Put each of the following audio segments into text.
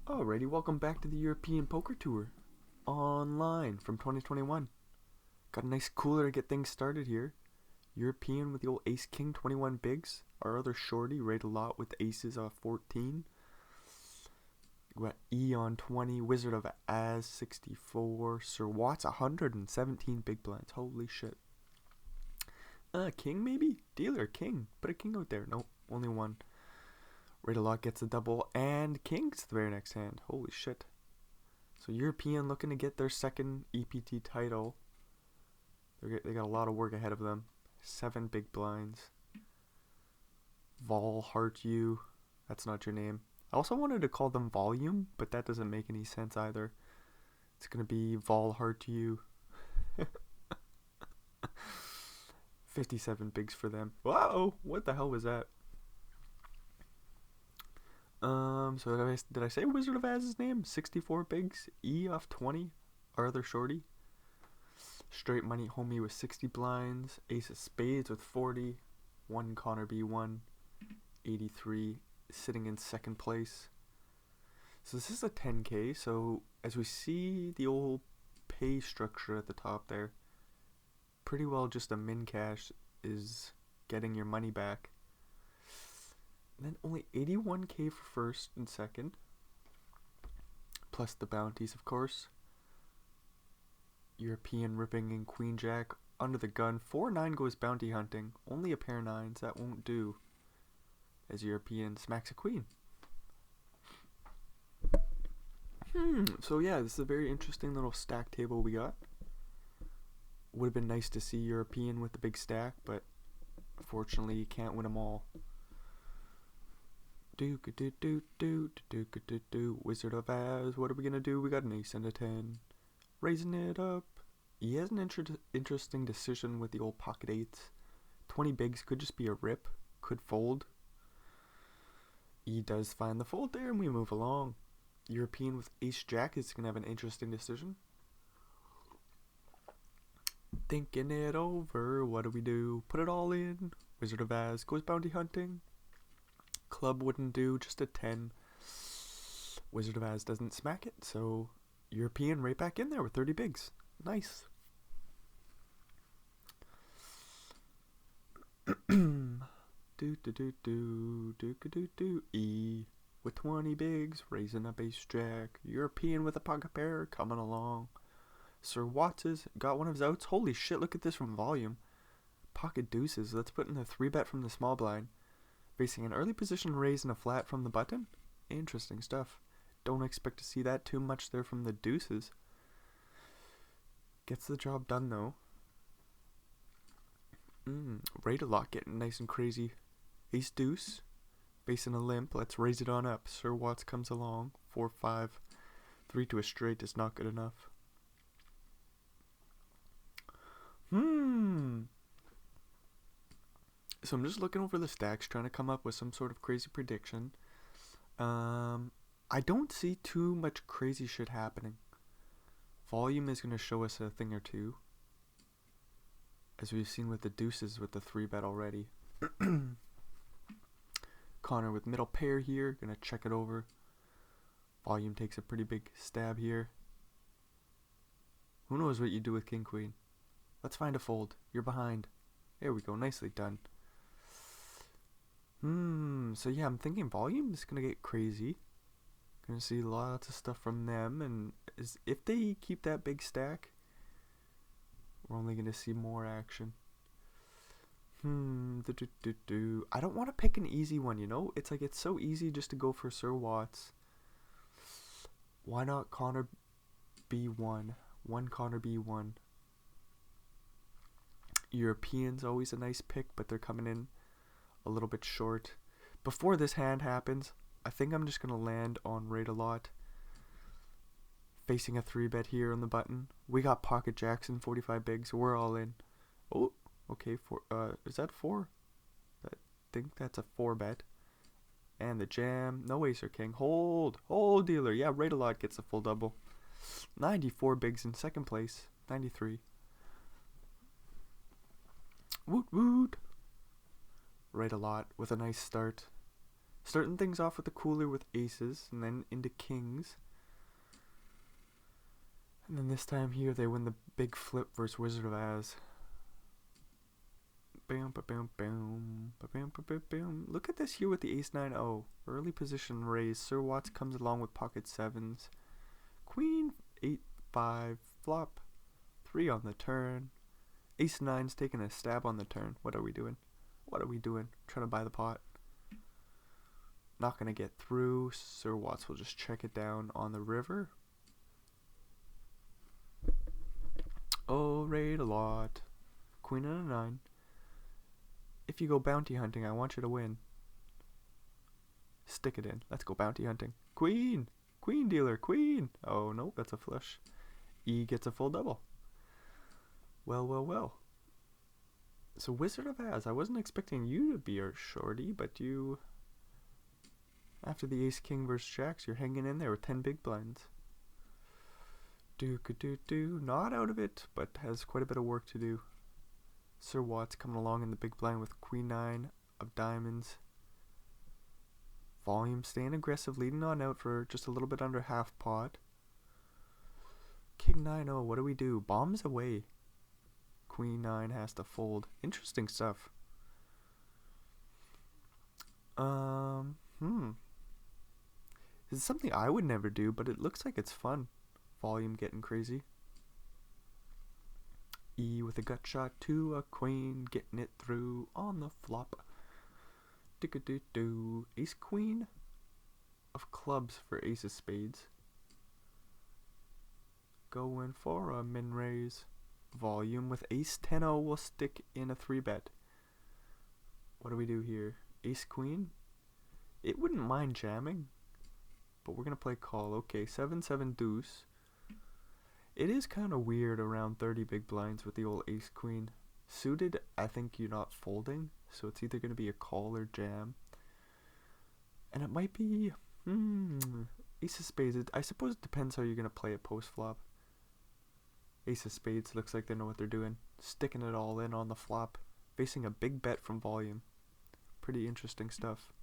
Alrighty, welcome back to the European Poker Tour online from 2021. Got a nice cooler to get things started here. European with the old Ace King 21 bigs. Our other shorty rated a lot with aces off 14. We got E on 20, Wizard of Az 64, Sir Watts 117 big blinds. Holy shit. King maybe? Dealer, king. Put a king out there. Nope, only one. Rated a lot gets a double, and kings the very next hand. Holy shit. So European looking to get their second EPT title. They got a lot of work ahead of them. 7 big blinds. Vol Heart U. That's not your name. I also wanted to call them Volume, but that doesn't make any sense either. It's going to be Vol Heart U. 57 bigs for them. Whoa! What the hell was that? So did I say Wizard of Az's name? 64 bigs. E off 20. Our other shorty. Straight money homie with 60 blinds. Ace of spades with 40. 1 Connor B1. 83. Sitting in second place. So this is a 10k. So as we see the old pay structure at the top there, pretty well just a min cash is getting your money back. And then only 81k for first and second. Plus the bounties, of course. European ripping in Queen Jack. Under the gun. 4-9 goes bounty hunting. Only a pair 9s. That won't do. As European smacks a queen. So yeah, this is a very interesting little stack table we got. Would have been nice to see European with the big stack, but unfortunately you can't win them all. Wizard of Az, what are we gonna do? We got an ace and a 10. Raising it up. He has an interesting decision with the old pocket 8s. 20 bigs could just be a rip. Could fold. He does find the fold there and we move along. European with ace jack is gonna have an interesting decision. Thinking it over, what do we do? Put it all in. Wizard of Az goes bounty hunting. Club wouldn't do, just a 10. Wizard of Az doesn't smack it, so European right back in there with 30 bigs. Nice. E with 20 bigs, raising up ace jack. European with a pocket pair coming along. Sir Watts got one of his outs. Holy shit, look at this from volume. Pocket deuces. Let's put in the 3-bet from the small blind. Facing an early position raise and a flat from the button. Interesting stuff. Don't expect to see that too much there from the deuces. Gets the job done though. Rate a lot getting nice and crazy. Ace deuce. Facing a limp. Let's raise it on up. Sir Watts comes along. 4-5. 3 to a straight is not good enough. So I'm just looking over the stacks, trying to come up with some sort of crazy prediction. I don't see too much crazy shit happening. Volume is going to show us a thing or two. As we've seen with the deuces with the 3-bet already. Connor with middle pair here, going to check it over. Volume takes a pretty big stab here. Who knows what you do with king queen? Let's find a fold. You're behind. There we go, nicely done. So yeah, I'm thinking volume is gonna get crazy. Gonna see lots of stuff from them, and if they keep that big stack, we're only gonna see more action. I don't want to pick an easy one, you know? It's like it's so easy just to go for Sir Watts. Why not Connor B1? 1 Connor B1. European's always a nice pick, but they're coming in a little bit short. Before this hand happens, I think I'm just going to land on rate a lot. Facing a 3-bet here on the button. We got pocket Jackson, 45 bigs. We're all in. Oh, okay. Is that 4? I think that's a 4-bet. And the jam. No ace or king. Hold. Hold, dealer. Yeah, rate a lot gets a full double. 94 bigs in second place. 93. Woot woot. Rate a lot with a nice start. Starting things off with the cooler with aces, and then into kings. And then this time here, they win the big flip versus Wizard of As. Bam, ba bam, bam, ba bam, ba bam, bam. Look at this here with the ace 9-0. Early position raise. Sir Watts comes along with pocket sevens. Queen 8-5 flop. 3 on the turn. Ace 9's taking a stab on the turn. What are we doing? What are we doing? Trying to buy the pot. Not gonna get through. Sir Watts will just check it down on the river. Oh, raid a lot. Queen and a 9. If you go bounty hunting, I want you to win. Stick it in. Let's go bounty hunting. Queen! Queen dealer, queen! Oh, no, that's a flush. E gets a full double. Well, well, well. So, Wizard of Az, I wasn't expecting you to be our shorty, but you... After the ace king versus jacks, you're hanging in there with 10 big blinds. Do-do-do-do. Not out of it, but has quite a bit of work to do. Sir Watts coming along in the big blind with queen 9 of diamonds. Volume staying aggressive, leading on out for just a little bit under half pot. King 9-0, what do we do? Bombs away. Queen 9 has to fold. Interesting stuff. This is something I would never do, but it looks like it's fun. Volume getting crazy. E with a gut shot to a queen, getting it through on the flop. Do-do-do. Ace queen of clubs for ace of spades. Going for a min raise. Volume with ace 10-0 will stick in a 3-bet. What do we do here? Ace queen? It wouldn't mind jamming, but we're going to play call. Okay, 7-7 deuce. It is kind of weird around 30 big blinds with the old ace queen. Suited, I think you're not folding, so it's either going to be a call or jam. And it might be ace of spades. I suppose it depends how you're going to play it post flop. Ace of spades looks like they know what they're doing. Sticking it all in on the flop. Facing a big bet from volume. Pretty interesting stuff.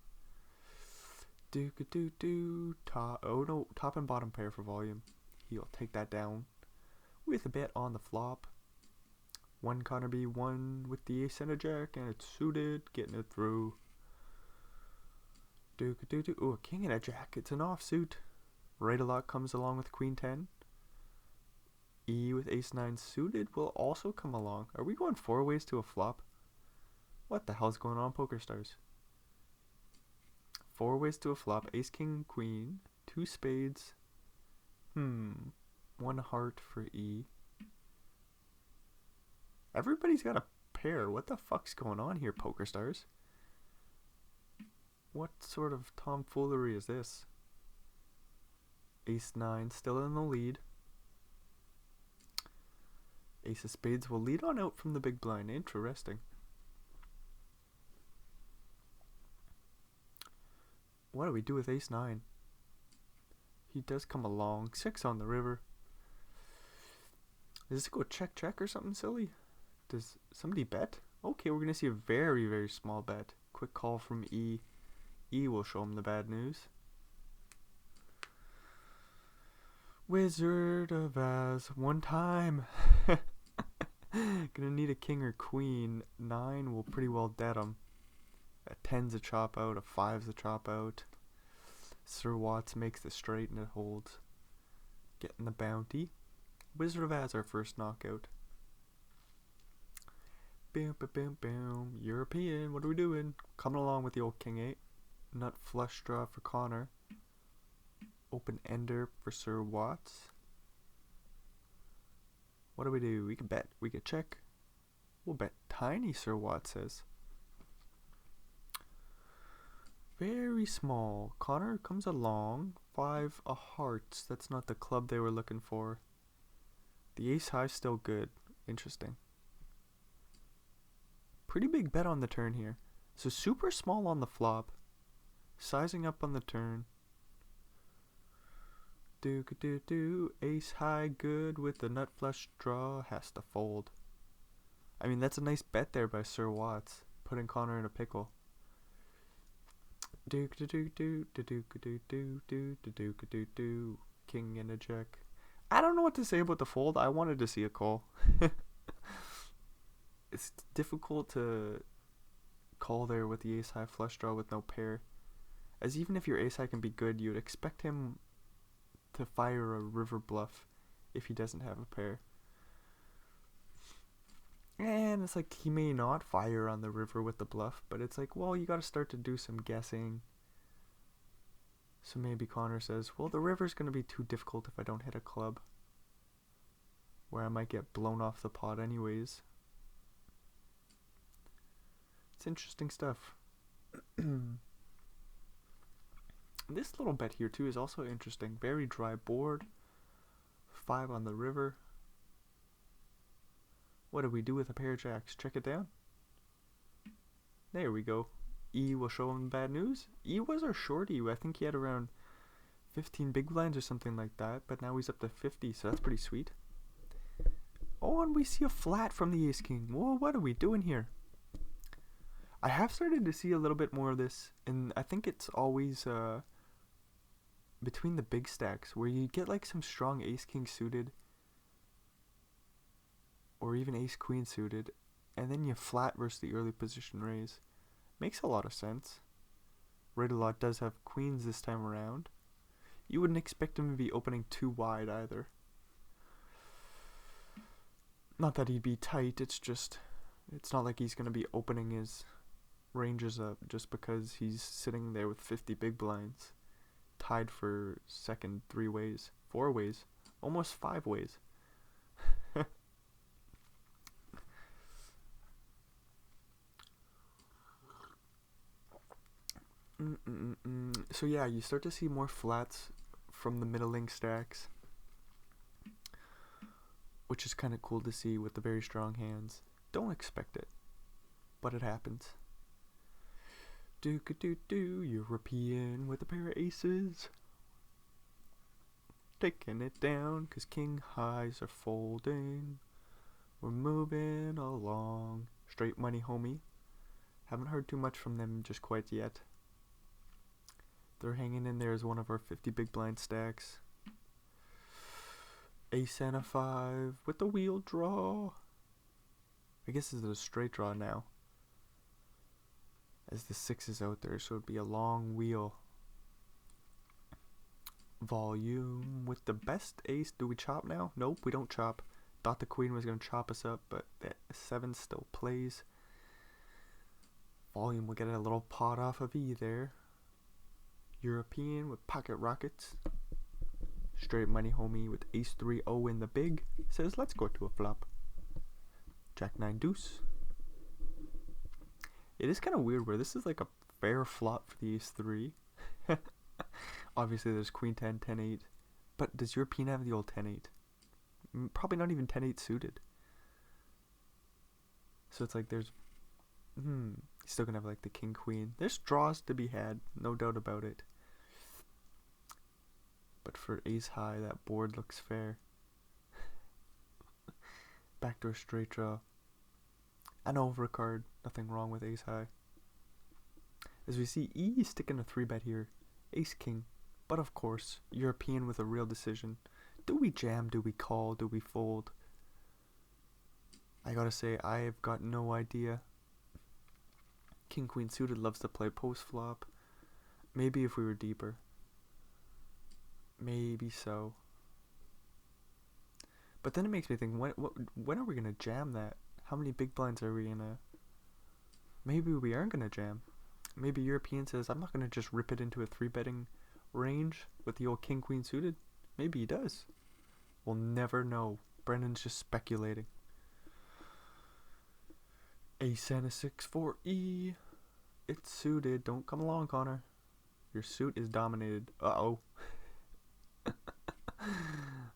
Do-do-do-do. Oh no, top and bottom pair for volume. He'll take that down with a bet on the flop. One corner B, one with the ace and a jack, and it's suited, getting it through. Do-do-do-do. Oh, a king and a jack. It's an offsuit. Right a lot comes along with queen 10. E with ace 9 suited will also come along. Are we going 4 ways to a flop? What the hell's going on, Poker Stars? 4 ways to a flop. Ace king queen. 2 spades. 1 heart for E. Everybody's got a pair. What the fuck's going on here, Poker Stars? What sort of tomfoolery is this? Ace 9 still in the lead. Ace of spades will lead on out from the big blind. Interesting. What do we do with ace 9? He does come along. 6 on the river. Does this go check check or something silly? Does somebody bet? Okay, we're going to see a very, very small bet. Quick call from E. E will show him the bad news. Wizard of Az. One time. Gonna need a king or queen. 9 will pretty well dead him. A 10's a chop out. A 5's a chop out. Sir Watts makes the straight and it holds. Getting the bounty. Wizard of Az our first knockout. Bam, bam, bam, bam. European. What are we doing? Coming along with the old king 8. Nut flush draw for Connor. Open ender for Sir Watts. What do? We can bet. We can check. We'll bet tiny, Sir Watts says. Very small. Connor comes along. 5 of hearts. That's not the club they were looking for. The ace high still good. Interesting. Pretty big bet on the turn here. So super small on the flop. Sizing up on the turn. Do-do-do. Ace high good with the nut flush draw. Has to fold. I mean, that's a nice bet there by Sir Watts. Putting Connor in a pickle. Do do do do do do do do do do do do. King and a jack. I don't know what to say about the fold. I wanted to see a call. It's difficult to call there with the ace high flush draw with no pair. As even if your ace high can be good, you'd expect him to fire a river bluff if he doesn't have a pair. And it's like he may not fire on the river with the bluff, but it's like, well, you gotta start to do some guessing. So maybe Connor says, well, the river's gonna be too difficult if I don't hit a club, where I might get blown off the pot anyways. It's interesting stuff. This little bet here too is also interesting. Very dry board. 5 on the river. What do we do with a pair of jacks? Check it down. There we go. E will show him bad news. E was our shorty. I think he had around 15 big blinds or something like that, but now he's up to 50, so that's pretty sweet. Oh, and we see a flat from the ace king. Whoa, what are we doing here? I have started to see a little bit more of this, and I think it's always between the big stacks, where you get like some strong ace king suited, or even ace queen suited, and then you flat versus the early position raise. Makes a lot of sense. Red a lot does have queens this time around. You wouldn't expect him to be opening too wide either. Not that he'd be tight, it's just, it's not like he's going to be opening his ranges up just because he's sitting there with 50 big blinds. Tied for second 3 ways, 4 ways, almost 5 ways. So yeah, you start to see more flats from the middling stacks, which is kind of cool to see with the very strong hands. Don't expect it, but it happens. Do European with a pair of aces. Taking it down, cause king highs are folding. We're moving along. Straight money, homie. Haven't heard too much from them just quite yet. They're hanging in there as one of our 50 big blind stacks. Ace and a 5 with the wheel draw. I guess this is a straight draw now, as the 6 is out there, so it'd be a long wheel. Volume with the best ace. Do we chop now? Nope, we don't chop. Thought the queen was going to chop us up, but the 7 still plays. Volume will get a little pot off of E there. European with pocket rockets. Straight money homie with ace 3-0 in the big. Says let's go to a flop. Jack 9 deuce. It is kind of weird where this is like a fair flop for the ace 3. Obviously there's queen 10, 10 8. But does European have the old 10 8? Probably not even 10 8 suited. So it's like there's he's still gonna have like the king queen. There's draws to be had, no doubt about it. But for ace high, that board looks fair. Backdoor straight draw. An overcard, nothing wrong with ace high. As we see, E is sticking a 3-bet here. Ace king, but of course, European with a real decision. Do we jam? Do we call? Do we fold? I gotta say, I've got no idea. King queen suited loves to play post flop. Maybe if we were deeper. Maybe so. But then it makes me think, when are we gonna jam that? How many big blinds are we gonna? Maybe we aren't gonna jam. Maybe European says, I'm not gonna just rip it into a 3-betting range with the old king queen suited. Maybe he does. We'll never know. Brendan's just speculating. Ace and a 6 for E. It's suited. Don't come along, Connor. Your suit is dominated. Uh-oh.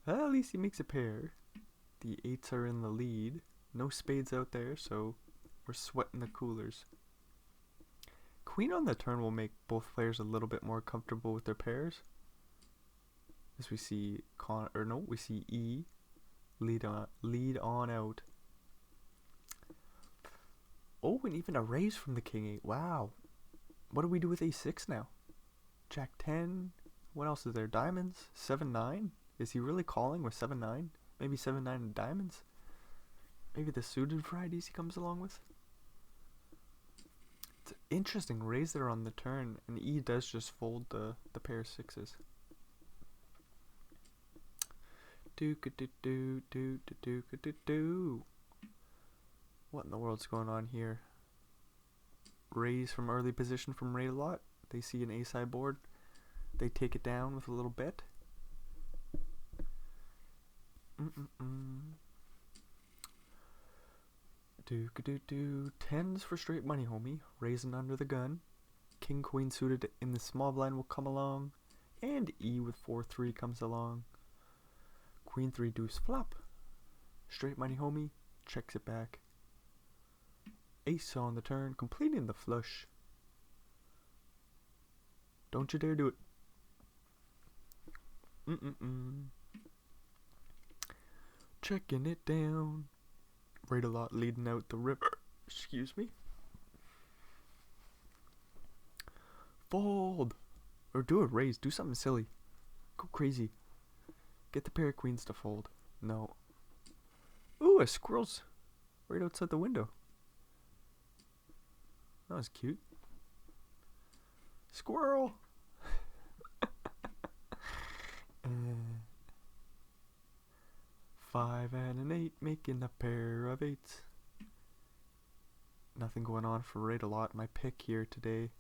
Well, at least he makes a pair. The 8s are in the lead. No spades out there, so we're sweating the coolers. Queen on the turn will make both players a little bit more comfortable with their pairs. As we see we see E lead on out. Oh, and even a raise from the king 8. Wow. What do we do with a6 now? Jack 10. What else is there? Diamonds. 7-9. Is he really calling with 7-9? Maybe 7-9 and diamonds. Maybe the suited varieties he comes along with. It's interesting. Raise there on the turn, and E does just fold the pair of sixes. Do. What in the world's going on here? Raise from early position from Ray a lot. They see an ace high board. They take it down with a little bet. Tens for straight money, homie. Raising under the gun. King queen suited in the small blind will come along, and E with 4-3 comes along. Queen 3 deuce flop. Straight money, homie. Checks it back. Ace on the turn, completing the flush. Don't you dare do it. Checking it down. Rate a lot leading out the river. Excuse me. Fold. Or do a raise. Do something silly. Go crazy. Get the pair of queens to fold. No. Ooh, a squirrel's right outside the window. That was cute. Squirrel! 5 and an 8, making a pair of 8s. Nothing going on for rate a lot. My pick here today.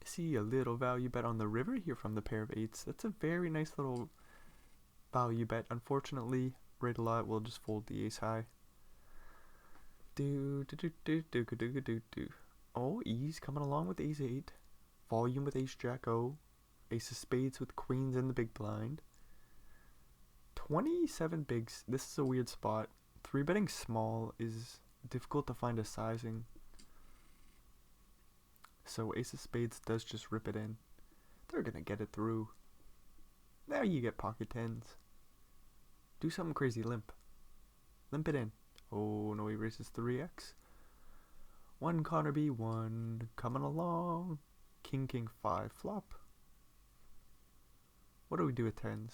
See a little value bet on the river here from the pair of 8s. That's a very nice little value bet. Unfortunately, rate a lot will just fold the ace high. Oh, E's coming along with ace 8. Volume with ace jack O. Ace of spades with queens in the big blind. 27 bigs. This is a weird spot. 3-betting small is difficult to find a sizing. So ace of spades does just rip it in. They're gonna get it through. Now you get pocket tens. Do something crazy, limp. Limp it in. Oh no, he raises 3x. 1 Connor B1 coming along. King king 5 flop. What do we do with tens?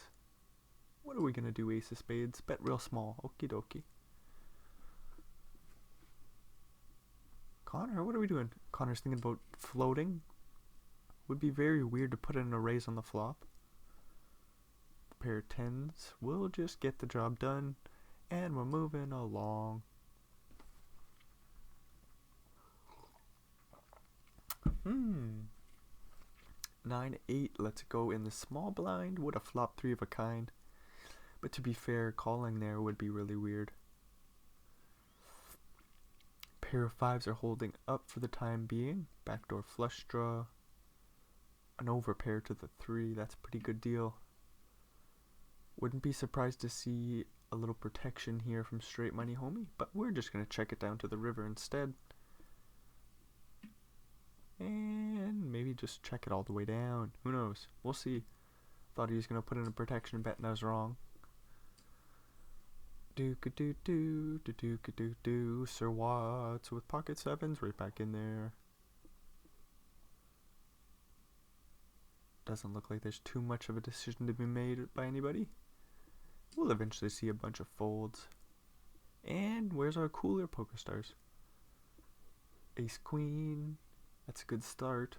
What are we gonna do, ace of spades? Bet real small. Okie dokie. Connor, what are we doing? Connor's thinking about floating. Would be very weird to put in a raise on the flop. Pair of tens. We'll just get the job done. And we're moving along. Hmm. 9-8, let's go in the small blind. Would a flop 3 of a kind. But to be fair, calling there would be really weird. Pair of 5s are holding up for the time being. Backdoor flush draw. An overpair to the 3, that's a pretty good deal. Wouldn't be surprised to see a little protection here from straight money, homie. But we're just going to check it down to the river instead. And maybe just check it all the way down. Who knows? We'll see. Thought he was going to put in a protection bet and I was wrong. Do. Sir Watts with pocket 7s right back in there. Doesn't look like there's too much of a decision to be made by anybody. We'll eventually see a bunch of folds. And where's our cooler poker stars? Ace queen. That's a good start.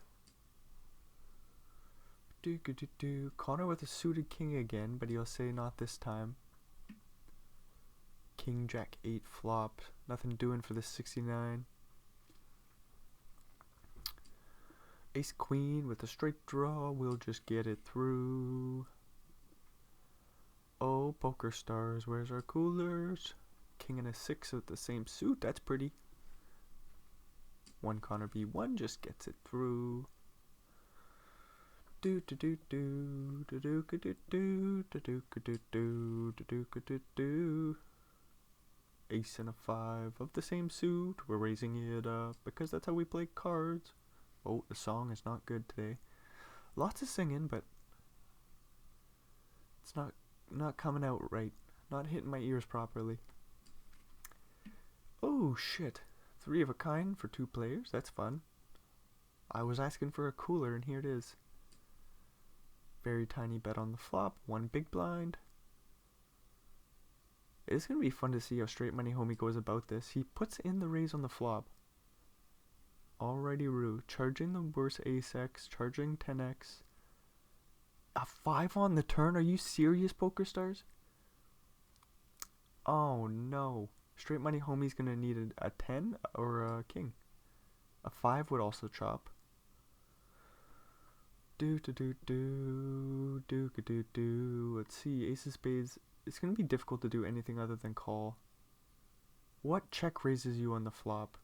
Connor with a suited king again, but he'll say not this time. King jack 8 flop. Nothing doing for the 69. Ace queen with a straight draw. We'll just get it through. Oh, poker stars. Where's our coolers? King and a 6 with the same suit. That's pretty. 1 Connor B1 just gets it through. Ace and a 5 of the same suit. We're raising it up because that's how we play cards. Oh, the song is not good today. Lots of singing, but it's not coming out right. Not hitting my ears properly. Oh shit. 3 of a kind for 2 players. That's fun. I was asking for a cooler and here it is. Very tiny bet on the flop. 1 big blind. It's going to be fun to see how Straight Money Homie goes about this. He puts in the raise on the flop. Alrighty Roo. Charging the worst ace-x. Charging 10x. A 5 on the turn? Are you serious, Poker Stars? Oh no. Straight Money Homie's going to need a 10 or a king. A 5 would also chop. Let's see. Ace of spades. It's going to be difficult to do anything other than call. What check raises you on the flop?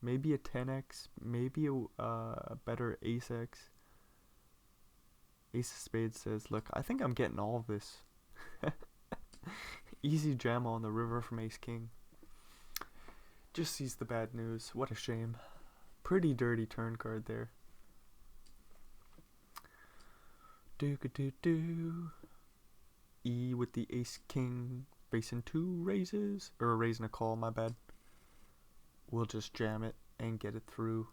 Maybe a 10x. Maybe a better ace-x. Ace of spades says, look, I think I'm getting all of this. Easy jam on the river from ace king. Just sees the bad news. What a shame. Pretty dirty turn card there. E with the ace king. Facing 2 raises. Or a raise and a call, my bad. We'll just jam it and get it through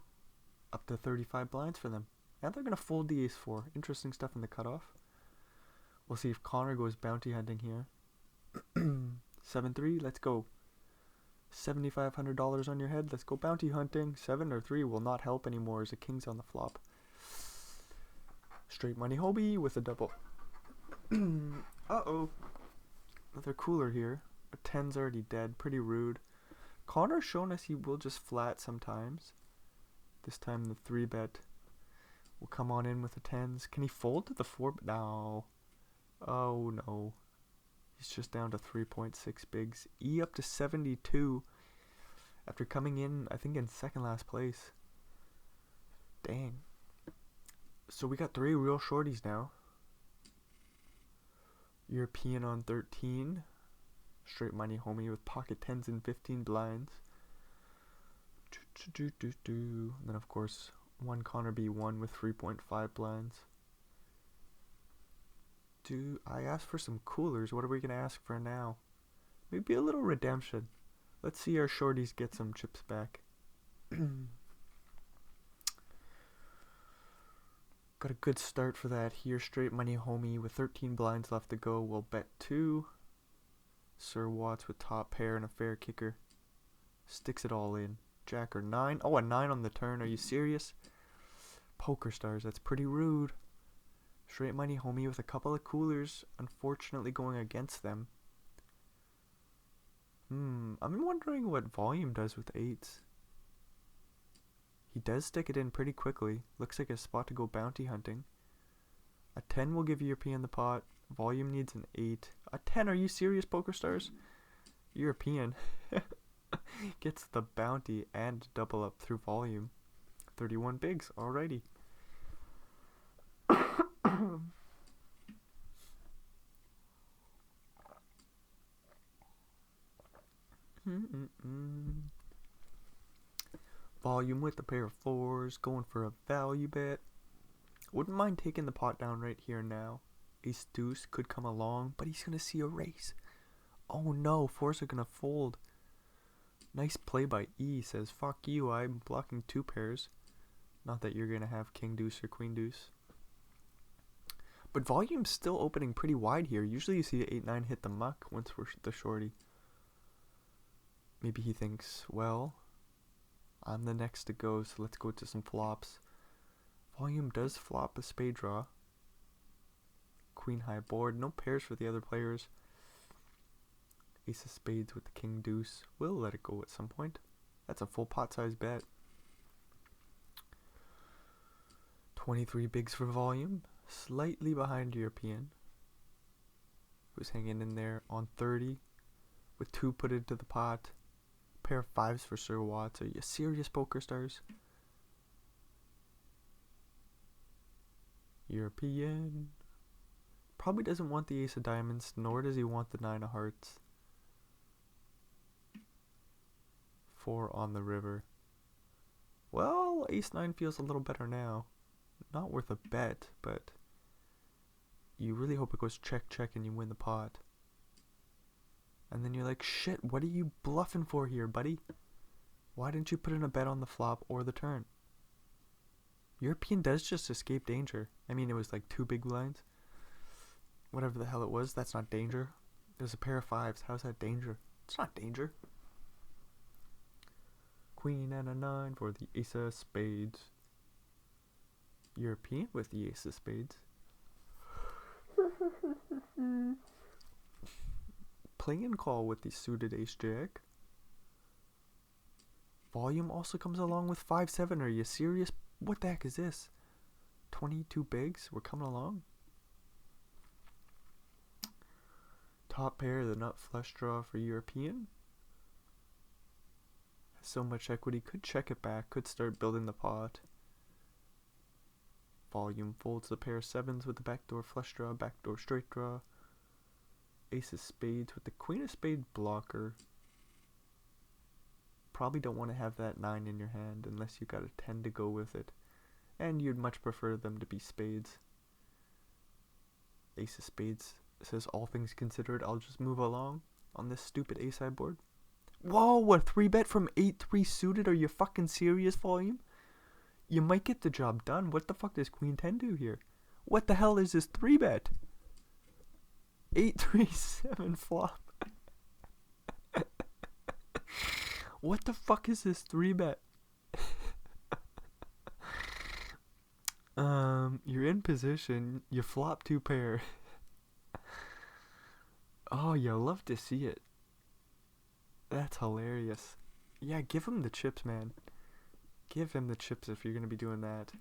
up to 35 blinds for them. And they're going to fold the ace 4. Interesting stuff in the cutoff. We'll see if Connor goes bounty hunting here. 7-3, let's go. $7,500 on your head. Let's go bounty hunting. 7 or 3 will not help anymore as the king's on the flop. Straight Money Hobie with a double. Uh-oh. Another cooler here. A 10's already dead. Pretty rude. Connor's shown us he will just flat sometimes. This time the 3 bet will come on in with the 10s. Can he fold to the 4? No. Oh no. He's just down to 3.6 bigs. E up to 72 after coming in, I think, in second last place. Dang. So we got 3 real shorties now. European on 13. Straight Money Homie with pocket 10s and 15 blinds. And then, of course, 1 Connor B1 with 3.5 blinds. I asked for some coolers. What are we going to ask for now? Maybe a little redemption. Let's see our shorties get some chips back. Got a good start for that here. Straight Money Homie with 13 blinds left to go. We'll bet 2. Sir Watts with top pair and a fair kicker. Sticks it all in. Jack or 9. Oh, a 9 on the turn. Are you serious? Poker Stars. That's pretty rude. Straight Money Homie with a couple of coolers, unfortunately going against them. I'm wondering what volume does with 8s. He does stick it in pretty quickly. Looks like a spot to go bounty hunting. A 10 will give European the pot. Volume needs an 8. A 10, are you serious, Poker Stars? European gets the bounty and double up through volume. 31 bigs, alrighty. Volume with a pair of 4s, going for a value bet. Wouldn't mind taking the pot down right here now. Ace deuce could come along, but he's gonna see a raise. Oh no, 4s are gonna fold. Nice play by E. Says, fuck you, I'm blocking 2 pairs. Not that you're gonna have king deuce or queen deuce. But volume's still opening pretty wide here. Usually you see 8-9 hit the muck once we're the shorty. Maybe he thinks, well, I'm the next to go, so let's go to some flops. Volume does flop a spade draw. Queen high board. No pairs for the other players. Ace of spades with the king deuce. We'll let it go at some point. That's a full pot size bet. 23 bigs for volume. Slightly behind European, who's hanging in there on 30 with 2 put into the pot. Pair of 5s for Sir Watts. Are you serious, Poker Stars? European probably doesn't want the ace of diamonds, nor does he want the 9 of hearts. 4 on the river. Well, ace 9 feels a little better now. Not worth a bet, but you really hope it goes check check and you win the pot. And then you're like, shit, what are you bluffing for here, buddy? Why didn't you put in a bet on the flop or the turn? European does just escape danger. I mean, it was like 2 big blinds. Whatever the hell it was, that's not danger. There's a pair of 5s. How's that danger? It's not danger. Queen and a 9 for the ace of spades. European with the ace of spades. Play and call with the suited ace jack. Volume also comes along with 5-7. Are you serious? What the heck is this? 22 bigs? We're coming along. Top pair, the nut flush draw for European. Has so much equity. Could check it back. Could start building the pot. Volume folds the pair of 7s with the backdoor flush draw, backdoor straight draw. Ace of spades with the queen of spades blocker. Probably don't want to have that 9 in your hand unless you got a 10 to go with it. And you'd much prefer them to be spades. Ace of spades says, all things considered, I'll just move along on this stupid ace high board. Whoa, a 3-bet from 8-3 suited? Are you fucking serious, Volume? You might get the job done. What the fuck does Queen 10 do here? What the hell is this 3-bet? 8-3-7 flop. What the fuck is this 3-bet? You're in position. You flop 2 pair. Oh, you love to see it. That's hilarious. Yeah, give him the chips, man. Give him the chips if you're going to be doing that.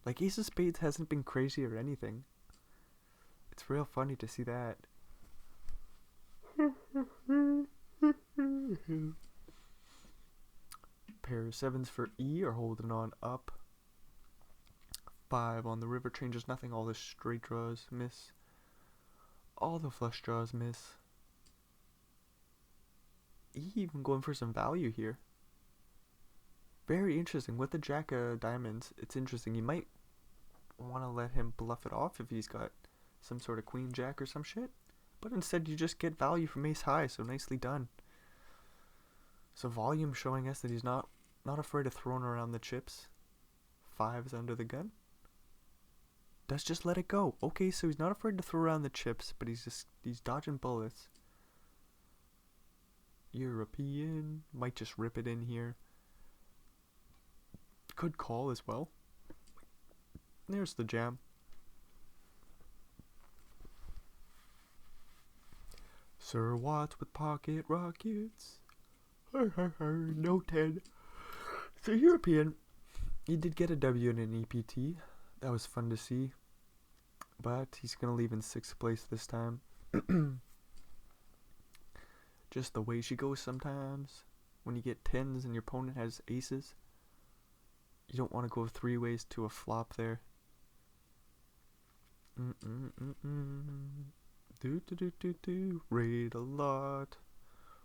Like, ace of spades hasn't been crazy or anything. It's real funny to see that. Pair of 7s for E are holding on up. 5 on the river changes nothing. All the straight draws miss. All the flush draws miss. E even going for some value here. Very interesting. With the jack of diamonds, it's interesting. You might want to let him bluff it off if he's got some sort of queen jack or some shit. But instead you just get value from ace high, so nicely done. So Volume showing us that he's not afraid of throwing around the chips. 5's under the gun. Does just let it go. Okay, so he's not afraid to throw around the chips, but he's dodging bullets. European might just rip it in here. Could call as well. There's the jam. Sir Watts with pocket rockets. No 10. So European, he did get a W in an EPT. That was fun to see. But he's going to leave in 6th place this time. Just the way she goes sometimes. When you get 10s and your opponent has aces, you don't want to go 3 ways to a flop there. Raid a lot.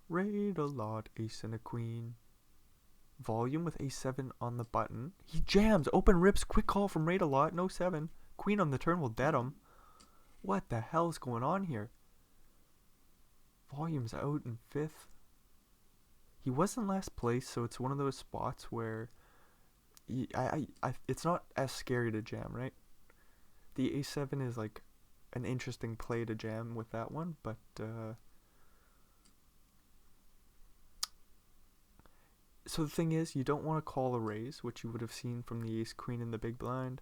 Raid a lot. Ace and a queen. Volume with a7 on the button. He jams. Open rips. Quick call from Raid a lot. No 7. Queen on the turn will dead him. What the hell's going on here? Volume's out in 5th. He was in last place, so it's one of those spots where it's not as scary to jam, right? The a7 is like an interesting play to jam with that one, but so the thing is, you don't want to call a raise, which you would have seen from the ace queen in the big blind.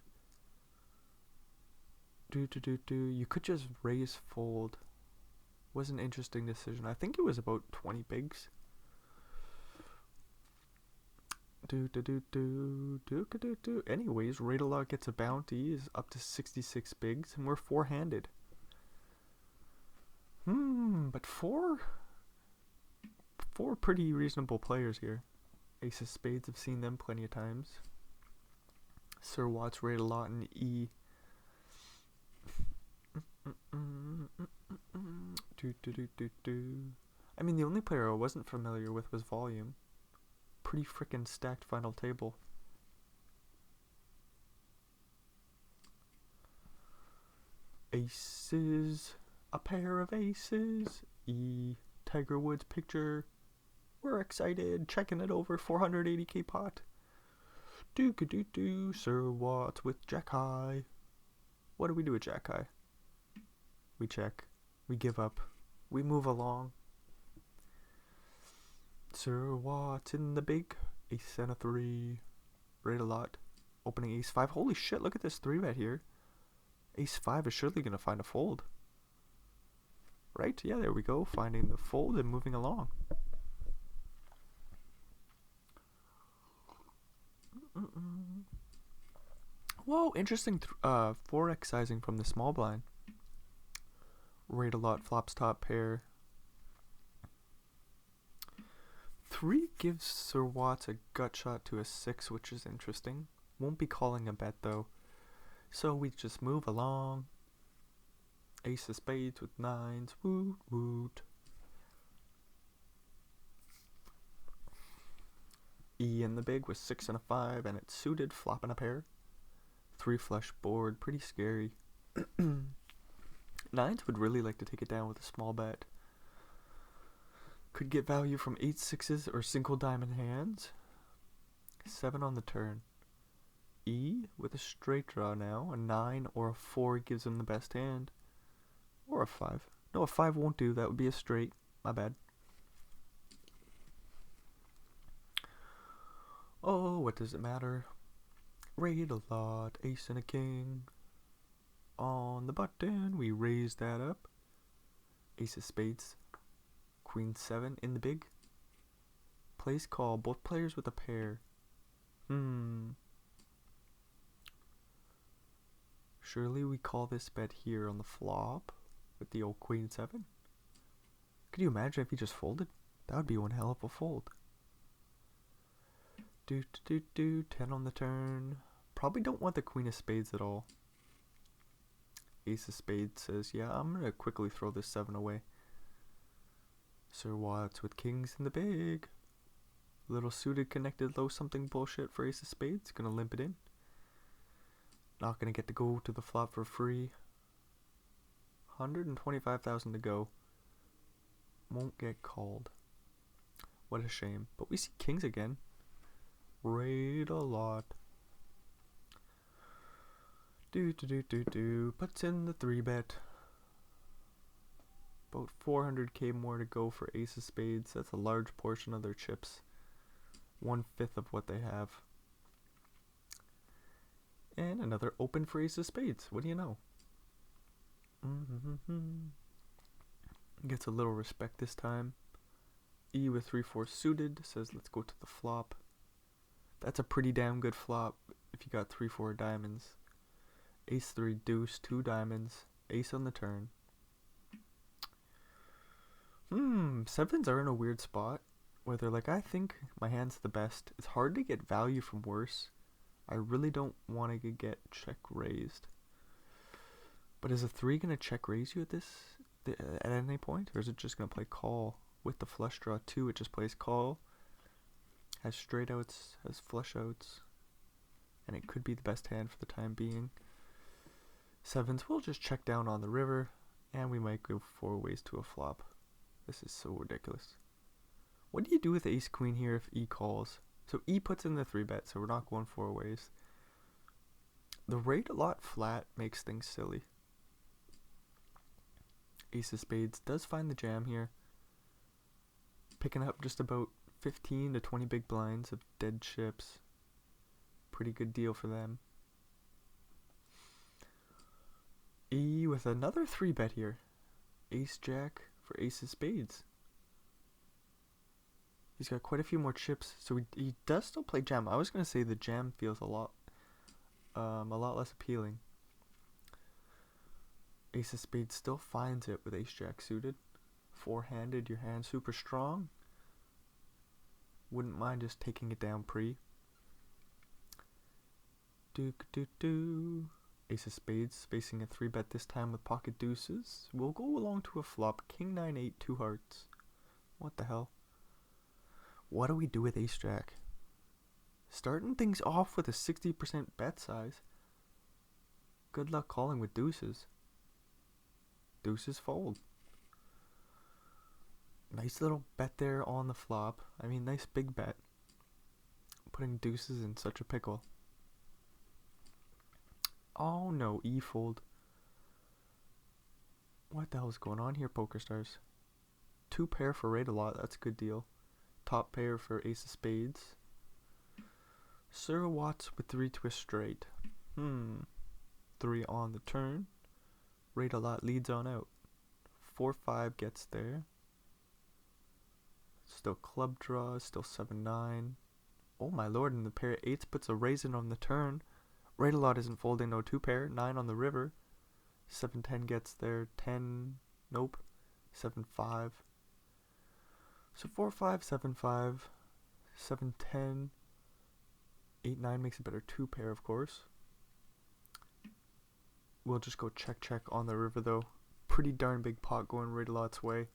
You could just raise fold. Was an interesting decision. I think it was about 20 bigs. Anyways, Raid-A-Lot gets a bounty, is up to 66 bigs, and we're 4-handed. But four pretty reasonable players here. Ace of spades, have seen them plenty of times. Sir Watts, Raid-A-Lot, and E. I mean, the only player I wasn't familiar with was Volume. Pretty frickin' stacked final table. Aces, a pair of aces. E. Tiger Woods picture. We're excited. Checking it over. 480k pot. Do. Sir Watts with Jack High. What do we do with Jack High? We check. We give up. We move along. Sir Watts in the big. Ace and a 3. Rate a lot. Opening ace 5. Holy shit, look at this 3-bet here. Ace 5 is surely going to find a fold. Right? Yeah, there we go. Finding the fold and moving along. Whoa, interesting 4x sizing from the small blind. Rate a lot, flops top pair. 3 gives Sir Watts a gut shot to a 6, which is interesting. Won't be calling a bet though. So we just move along. Ace of spades with 9s. Woot woot. E in the big with 6 and a 5, and it's suited, flopping a pair. 3 flush board, pretty scary. 9s would really like to take it down with a small bet. Could get value from 8 6s or single diamond hands. 7 on the turn. E with a straight draw now. A 9 or a 4 gives him the best hand. Or a 5. No, a 5 won't do. That would be a straight. My bad. Oh, what does it matter? Rate a lot. Ace and a king. On the button, we raise that up. Ace of spades. Queen 7 in the big. Plays call. Both players with a pair. Surely we call this bet here on the flop with the old Queen 7. Could you imagine if he just folded? That would be one hell of a fold. 10 on the turn. Probably don't want the Queen of spades at all. Ace of spades says, yeah, I'm going to quickly throw this 7 away. Sir Watts with kings in the big. Little suited connected low something bullshit for ace of spades. Gonna limp it in. Not gonna get to go to the flop for free. 125,000 to go. Won't get called. What a shame. But we see kings again. Rate a lot. Puts in the 3-bet. About 400k more to go for ace of spades. That's a large portion of their chips. 1/5 of what they have. And another open for ace of spades. What do you know? Gets a little respect this time. E with 3/4 suited. Says let's go to the flop. That's a pretty damn good flop if you got 3/4 diamonds. Ace 3 deuce, 2 diamonds. Ace on the turn. Sevens are in a weird spot where they're like, I think my hand's the best. It's hard to get value from worse. I really don't want to get check raised. But is a 3 going to check raise you at any point? Or is it just going to play call? With the flush draw 2, it just plays call. Has straight outs, has flush outs. And it could be the best hand for the time being. Sevens, we'll just check down on the river. And we might go 4 ways to a flop. This is so ridiculous. What do you do with ace queen here if E calls? So E puts in the 3-bet, so we're not going 4 ways. The rate a lot flat makes things silly. Ace of spades does find the jam here. Picking up just about 15 to 20 big blinds of dead chips. Pretty good deal for them. E with another 3-bet here. Ace jack for ace of spades. He's got quite a few more chips, so he does still play jam. I was gonna say the jam feels a lot less appealing. Ace of spades still finds it with ace jack suited. 4-handed, your hand super strong. Wouldn't mind just taking it down pre. Ace of spades facing a 3-bet this time with pocket deuces. We'll go along to a flop. King 9-8, 2 hearts. What the hell? What do we do with ace jack? Starting things off with a 60% bet size. Good luck calling with deuces. Deuces fold. Nice little bet there on the flop. I mean, nice big bet. Putting deuces in such a pickle. Oh no, E-fold. What the hell is going on here, Poker Stars? 2 pair for rate a lot. That's a good deal. Top pair for ace of spades. Sir Watts with 3 twist straight. 3 on the turn. Rate a lot leads on out. 4-5 gets there. Still club draws. Still 7-9. Oh my lord, and the pair of 8s puts a raisin on the turn. Rate a lot isn't folding, no 2 pair. 9 on the river. 7-10 gets there. 10, nope. 7-5. So 4-5, 7-5, 7-10, 8-9 makes a better 2 pair, of course. We'll just go check on the river though. Pretty darn big pot going right a lot's way.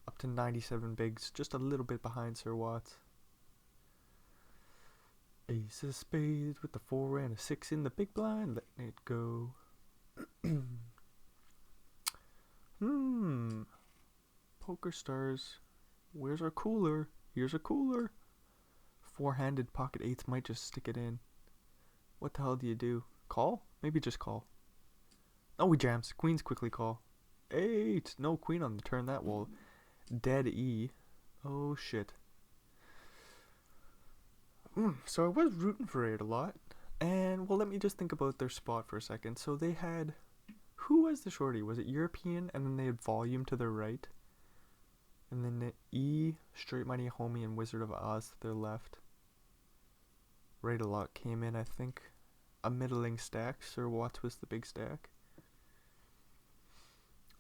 Up to 97 bigs, just a little bit behind Sir Watts. Ace of spades with the 4 and a 6 in the big blind, letting it go. Poker Stars. Where's our cooler? Here's a cooler. 4-handed pocket 8s might just stick it in. What the hell do you do? Call? Maybe just call. Oh, we jams. Queens quickly call. 8. No queen on the turn. That will dead E. Oh shit. So I was rooting for 8 a lot. And well, let me just think about their spot for a second. So they had, who was the shorty? Was it European? And then they had volume to their right. And then the E, Straight Money, Homie, and Wizard of Oz to their left. Rate a lot came in, I think, a middling stack. Sir Watts was the big stack.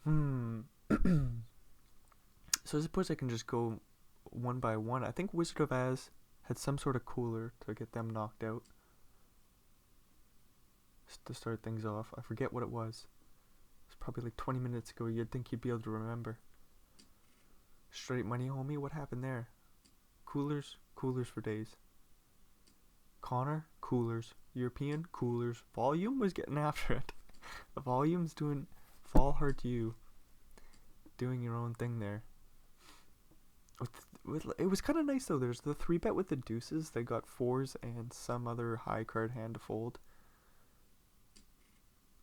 So I suppose I can just go one by one. I think Wizard of Oz had some sort of cooler to get them knocked out. Just to start things off. I forget what it was. It was probably like 20 minutes ago. You'd think you'd be able to remember. Straight Money, Homie, what happened there? Coolers for days. Connor, coolers. European, coolers. Volume was getting after it. The Volume's doing fall hard to you. Doing your own thing there. It was kind of nice though. There's the 3-bet with the deuces. They got 4s and some other high card hand to fold.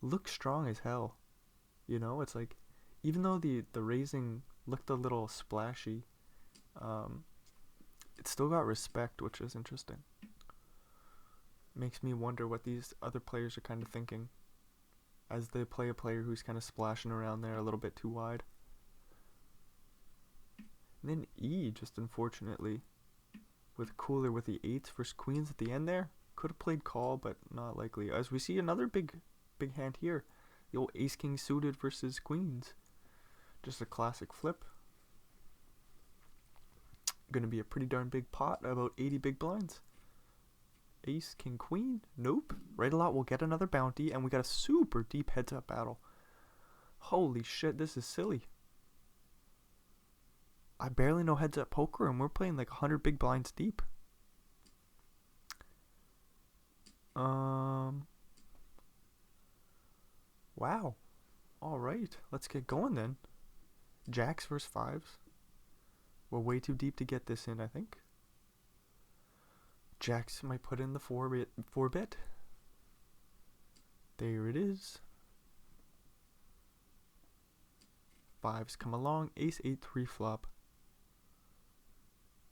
Looks strong as hell. You know, it's like, even though the raising looked a little splashy, it still got respect, which is interesting. Makes me wonder what these other players are kind of thinking as they play a player who's kind of splashing around there a little bit too wide. And then E, just unfortunately, with cooler with the 8s versus queens at the end there. Could have played call, but not likely. As we see another big hand here. The old ace king suited versus queens. Just a classic flip. Gonna be a pretty darn big pot, about 80 big blinds. Ace, king, queen? Nope. Right a lot, we'll get another bounty, and we got a super deep heads-up battle. Holy shit, this is silly. I barely know heads-up poker, and we're playing like 100 big blinds deep. Wow. Alright, let's get going then. Jacks versus 5s. We're way too deep to get this in, I think. Jacks might put in the 4-bit. There it is. 5s come along. Ace 8-3 flop.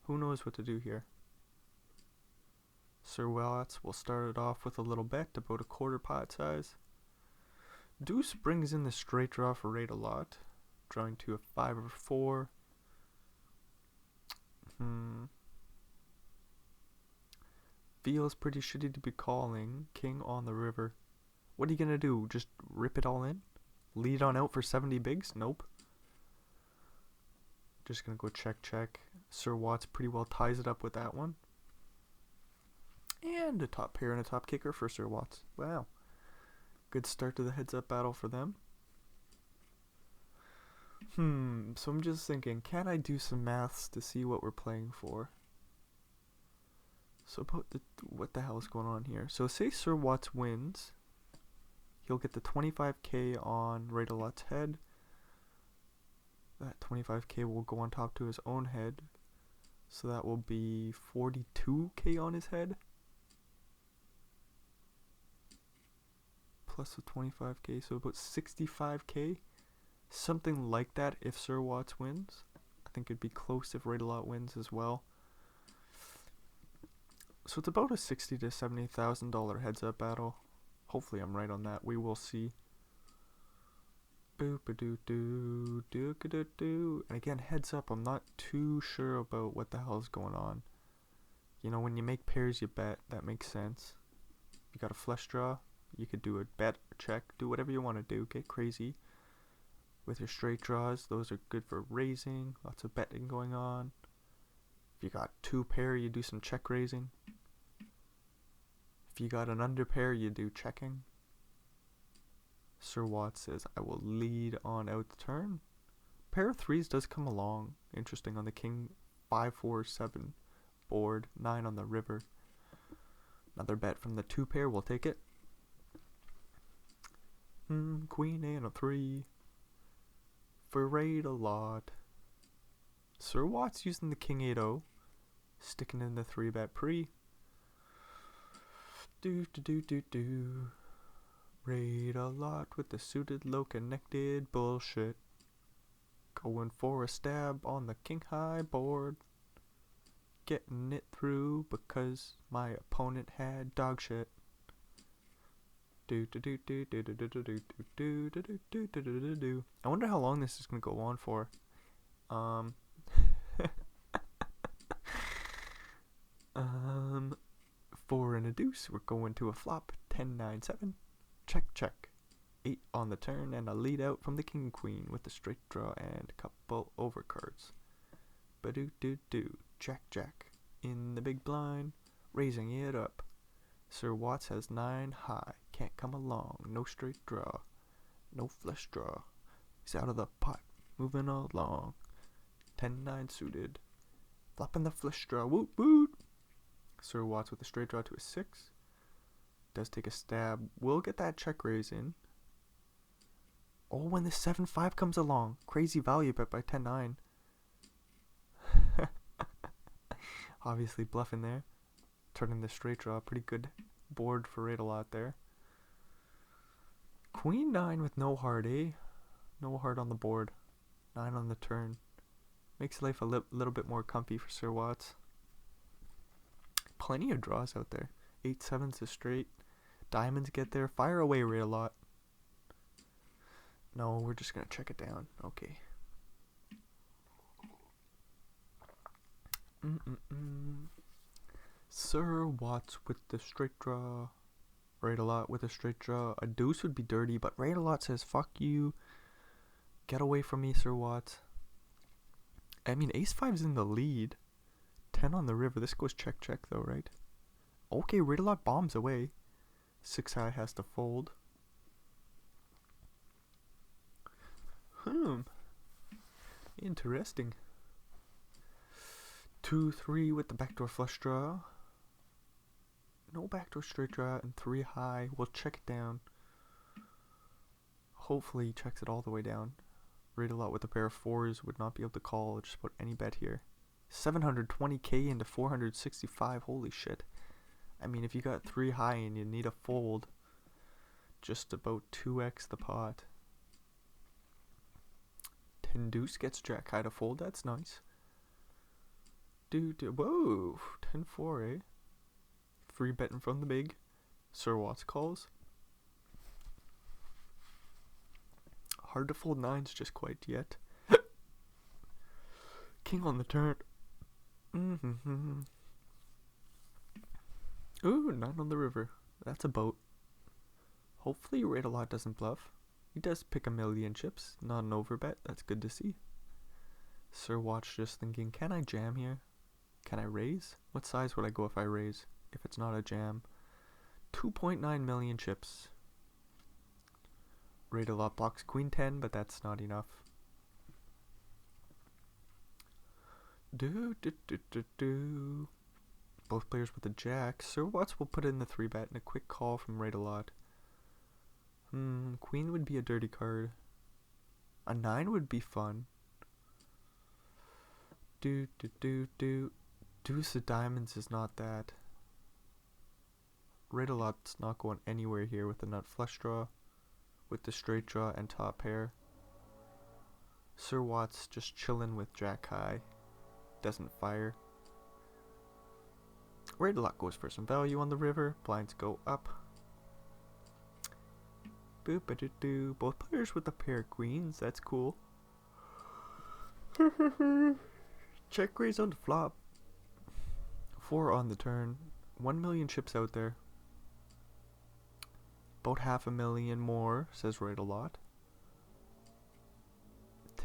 Who knows what to do here? Sir Watts will start it off with a little bet, about a quarter pot size. Deuce brings in the straight draw for rate a lot. Drawing to a 5 or 4. Feels pretty shitty to be calling. King on the river. What are you gonna do? Just rip it all in? Lead on out for 70 bigs? Nope. Just gonna go check. Sir Watts pretty well ties it up with that one. And a top pair and a top kicker for Sir Watts. Wow. Good start to the heads-up battle for them. So I'm just thinking, can I do some maths to see what we're playing for? So about what the hell is going on here? So say Sir Watts wins. He'll get the 25k on Rate-A-Lot's head. That 25k will go on top to his own head. So that will be 42k on his head. Plus the 25k, so about 65k. Something like that if Sir Watts wins. I think it'd be close if Raidelot wins as well. So it's about a $60,000 to $70,000 heads up battle. Hopefully I'm right on that. We will see. Boop-a-doo-doo, doo-ka-doo-doo. And again, heads up, I'm not too sure about what the hell is going on. You know, when you make pairs, you bet. That makes sense. You got a flush draw, you could do a bet or check. Do whatever you want to do. Get crazy. With your straight draws, those are good for raising. Lots of betting going on. If you got two pair, you do some check raising. If you got an under pair, you do checking. Sir Watts says, I will lead on out the turn. Pair of threes does come along. Interesting on the king. 5-4-7 board. 9 on the river. Another bet from the two pair. We'll take it. Queen and a 3. For Raidelot. Sir Watts using the king 8-0. Sticking in the 3-bet pre. Do. Raidelot with the suited low connected bullshit. Going for a stab on the king high board. Getting it through because my opponent had dog shit. I wonder how long this is gonna go on for. 4 and a deuce. We're going to a flop. 10-9-7. Check. 8 on the turn and a lead out from the king queen with a straight draw and a couple overcards. Ba-do-do-do. Jack. In the big blind. Raising it up. Sir Watts has 9 high. Can't come along. No straight draw. No flush draw. He's out of the pot. Moving along. 10-9 suited. Flopping the flush draw. Woot woot. Sir Watts with a straight draw to a 6. Does take a stab. Will get that check raise in. Oh, when the 7-5 comes along. Crazy value bet by 10-9. Obviously bluffing there. Turning the straight draw. Pretty good board for Raidelot there. Queen 9 with no heart, eh? No heart on the board. 9 on the turn. Makes life a little bit more comfy for Sir Watts. Plenty of draws out there. 8-7's a straight. Diamonds get there. Fire away, Raidelot. No, we're just going to check it down. Okay. Sir Watts with the straight draw. Raidelot with a straight draw. A deuce would be dirty, but Raidelot says, fuck you. Get away from me, Sir Watts. I mean, ace-5's in the lead. 10 on the river. This goes check though, right? Okay, Raidelot bombs away. 6 high has to fold. Interesting. 2-3 with the backdoor flush draw. No backdoor straight draw and 3 high. We'll check it down. Hopefully he checks it all the way down. Raidelot with a pair of 4s would not be able to call just about any bet here. 720k into 465. Holy shit. I mean, if you got 3 high and you need a fold, just about 2x the pot. 10 deuce gets jack high to fold. That's nice. Whoa. 10-4, eh? Free betting from the big. Sir Watts calls. Hard to fold 9s just quite yet. King on the turn. Ooh, 9 on the river. That's a boat. Hopefully Raidelot doesn't bluff. He does pick a million chips. Not an overbet. That's good to see. Sir Watts just thinking, can I jam here? Can I raise? What size would I go if I raise? If it's not a jam. 2.9 million chips. Raidelot blocks queen 10, but that's not enough. Both players with a jack. Sir Watts will put in the 3-bet and a quick call from Raidelot. Queen would be a dirty card. A 9 would be fun. Deuce of diamonds is not that. Rate a lot's not going anywhere here with the nut flush draw, with the straight draw and top pair. Sir Watts just chilling with jack high. Doesn't fire. Rate a lot goes for some value on the river. Blinds go up. Boop-a-doo-doo. Both players with a pair of queens. That's cool. Check raise on the flop. 4 on the turn. 1 million chips out there. About 500,000 more, says Rate a lot.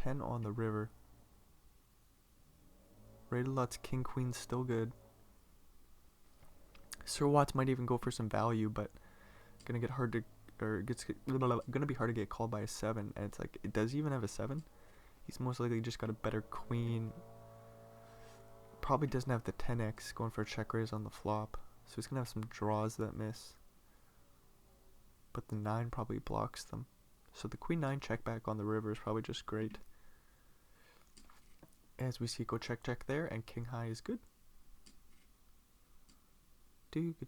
10 on the river. Rate a lot's king queen still good. Sir Watts might even go for some value, but gonna get hard to, or gonna be hard to get called by a 7. And it's like, does he even have a 7? He's most likely just got a better queen. Probably doesn't have the 10x, going for a check raise on the flop. So he's gonna have some draws that miss. But the 9 probably blocks them. So the queen 9 check back on the river is probably just great. As we see, go check check there, and king high is good. Do.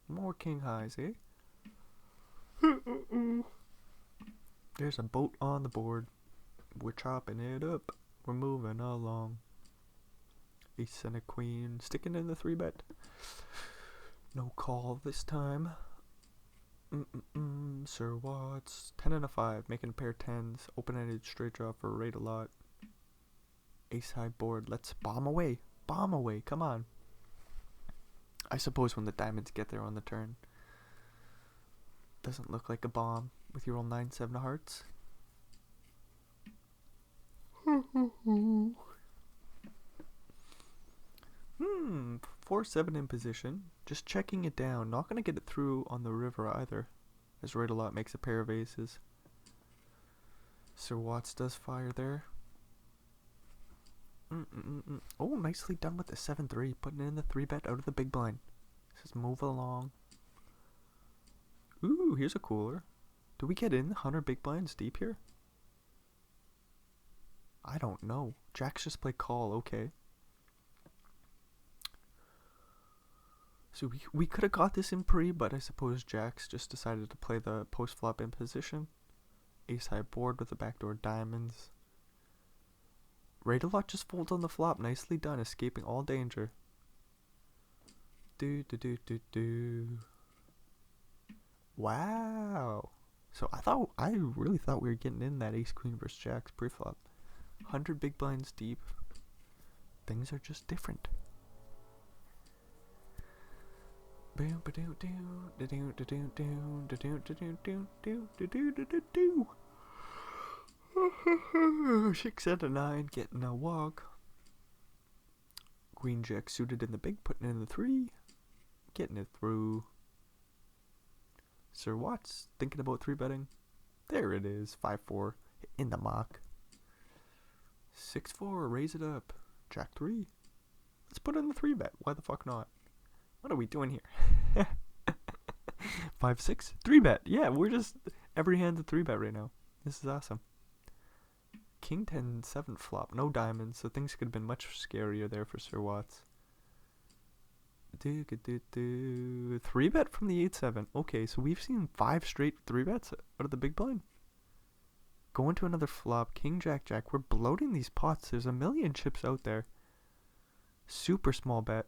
More king highs, eh? There's a boat on the board. We're chopping it up. We're moving along. Ace and a queen. Sticking in the 3-bet. No call this time. Sir Watts. 10 and a 5. Making a pair of 10s. Open-ended straight draw for Rate a lot. Ace high board. Let's bomb away. Bomb away. Come on. I suppose when the diamonds get there on the turn. Doesn't look like a bomb with your old 9-7 hearts. 4-7 in position. Just checking it down. Not going to get it through on the river either. As Rate a lot makes a pair of aces. Sir Watts does fire there. Oh, nicely done with the 7-3. Putting in the 3-bet out of the big blind. Says move along. Ooh, here's a cooler. Do we get in 100 big blinds deep here? I don't know. Jacks just play call, okay. So we could have got this in pre, but I suppose Jacks just decided to play the post-flop in position. Ace high board with the backdoor diamonds. Rate a lot just folds on the flop. Nicely done, escaping all danger. Wow. So I really thought we were getting in that ace queen versus jacks pre-flop. 100 big blinds deep. Things are just different. Six out of 9, getting a walk. Queen jack suited in the big, putting in the 3, getting it through. Sir Watts thinking about 3-betting. There it is, 5-4 in the mock. 6-4, raise it up. Jack 3. Let's put in the 3-bet. Why the fuck not? What are we doing here? 5-6, 3-bet. Yeah, we're just every hand's a 3-bet right now. This is awesome. King 10 7 flop, no diamonds, so things could have been much scarier there for Sir Watts. 3-bet from the 8-7. Okay, so we've seen 5 straight 3-bets out of the big blind. Going to another flop, King Jack Jack. We're bloating these pots. There's a million chips out there. Super small bet.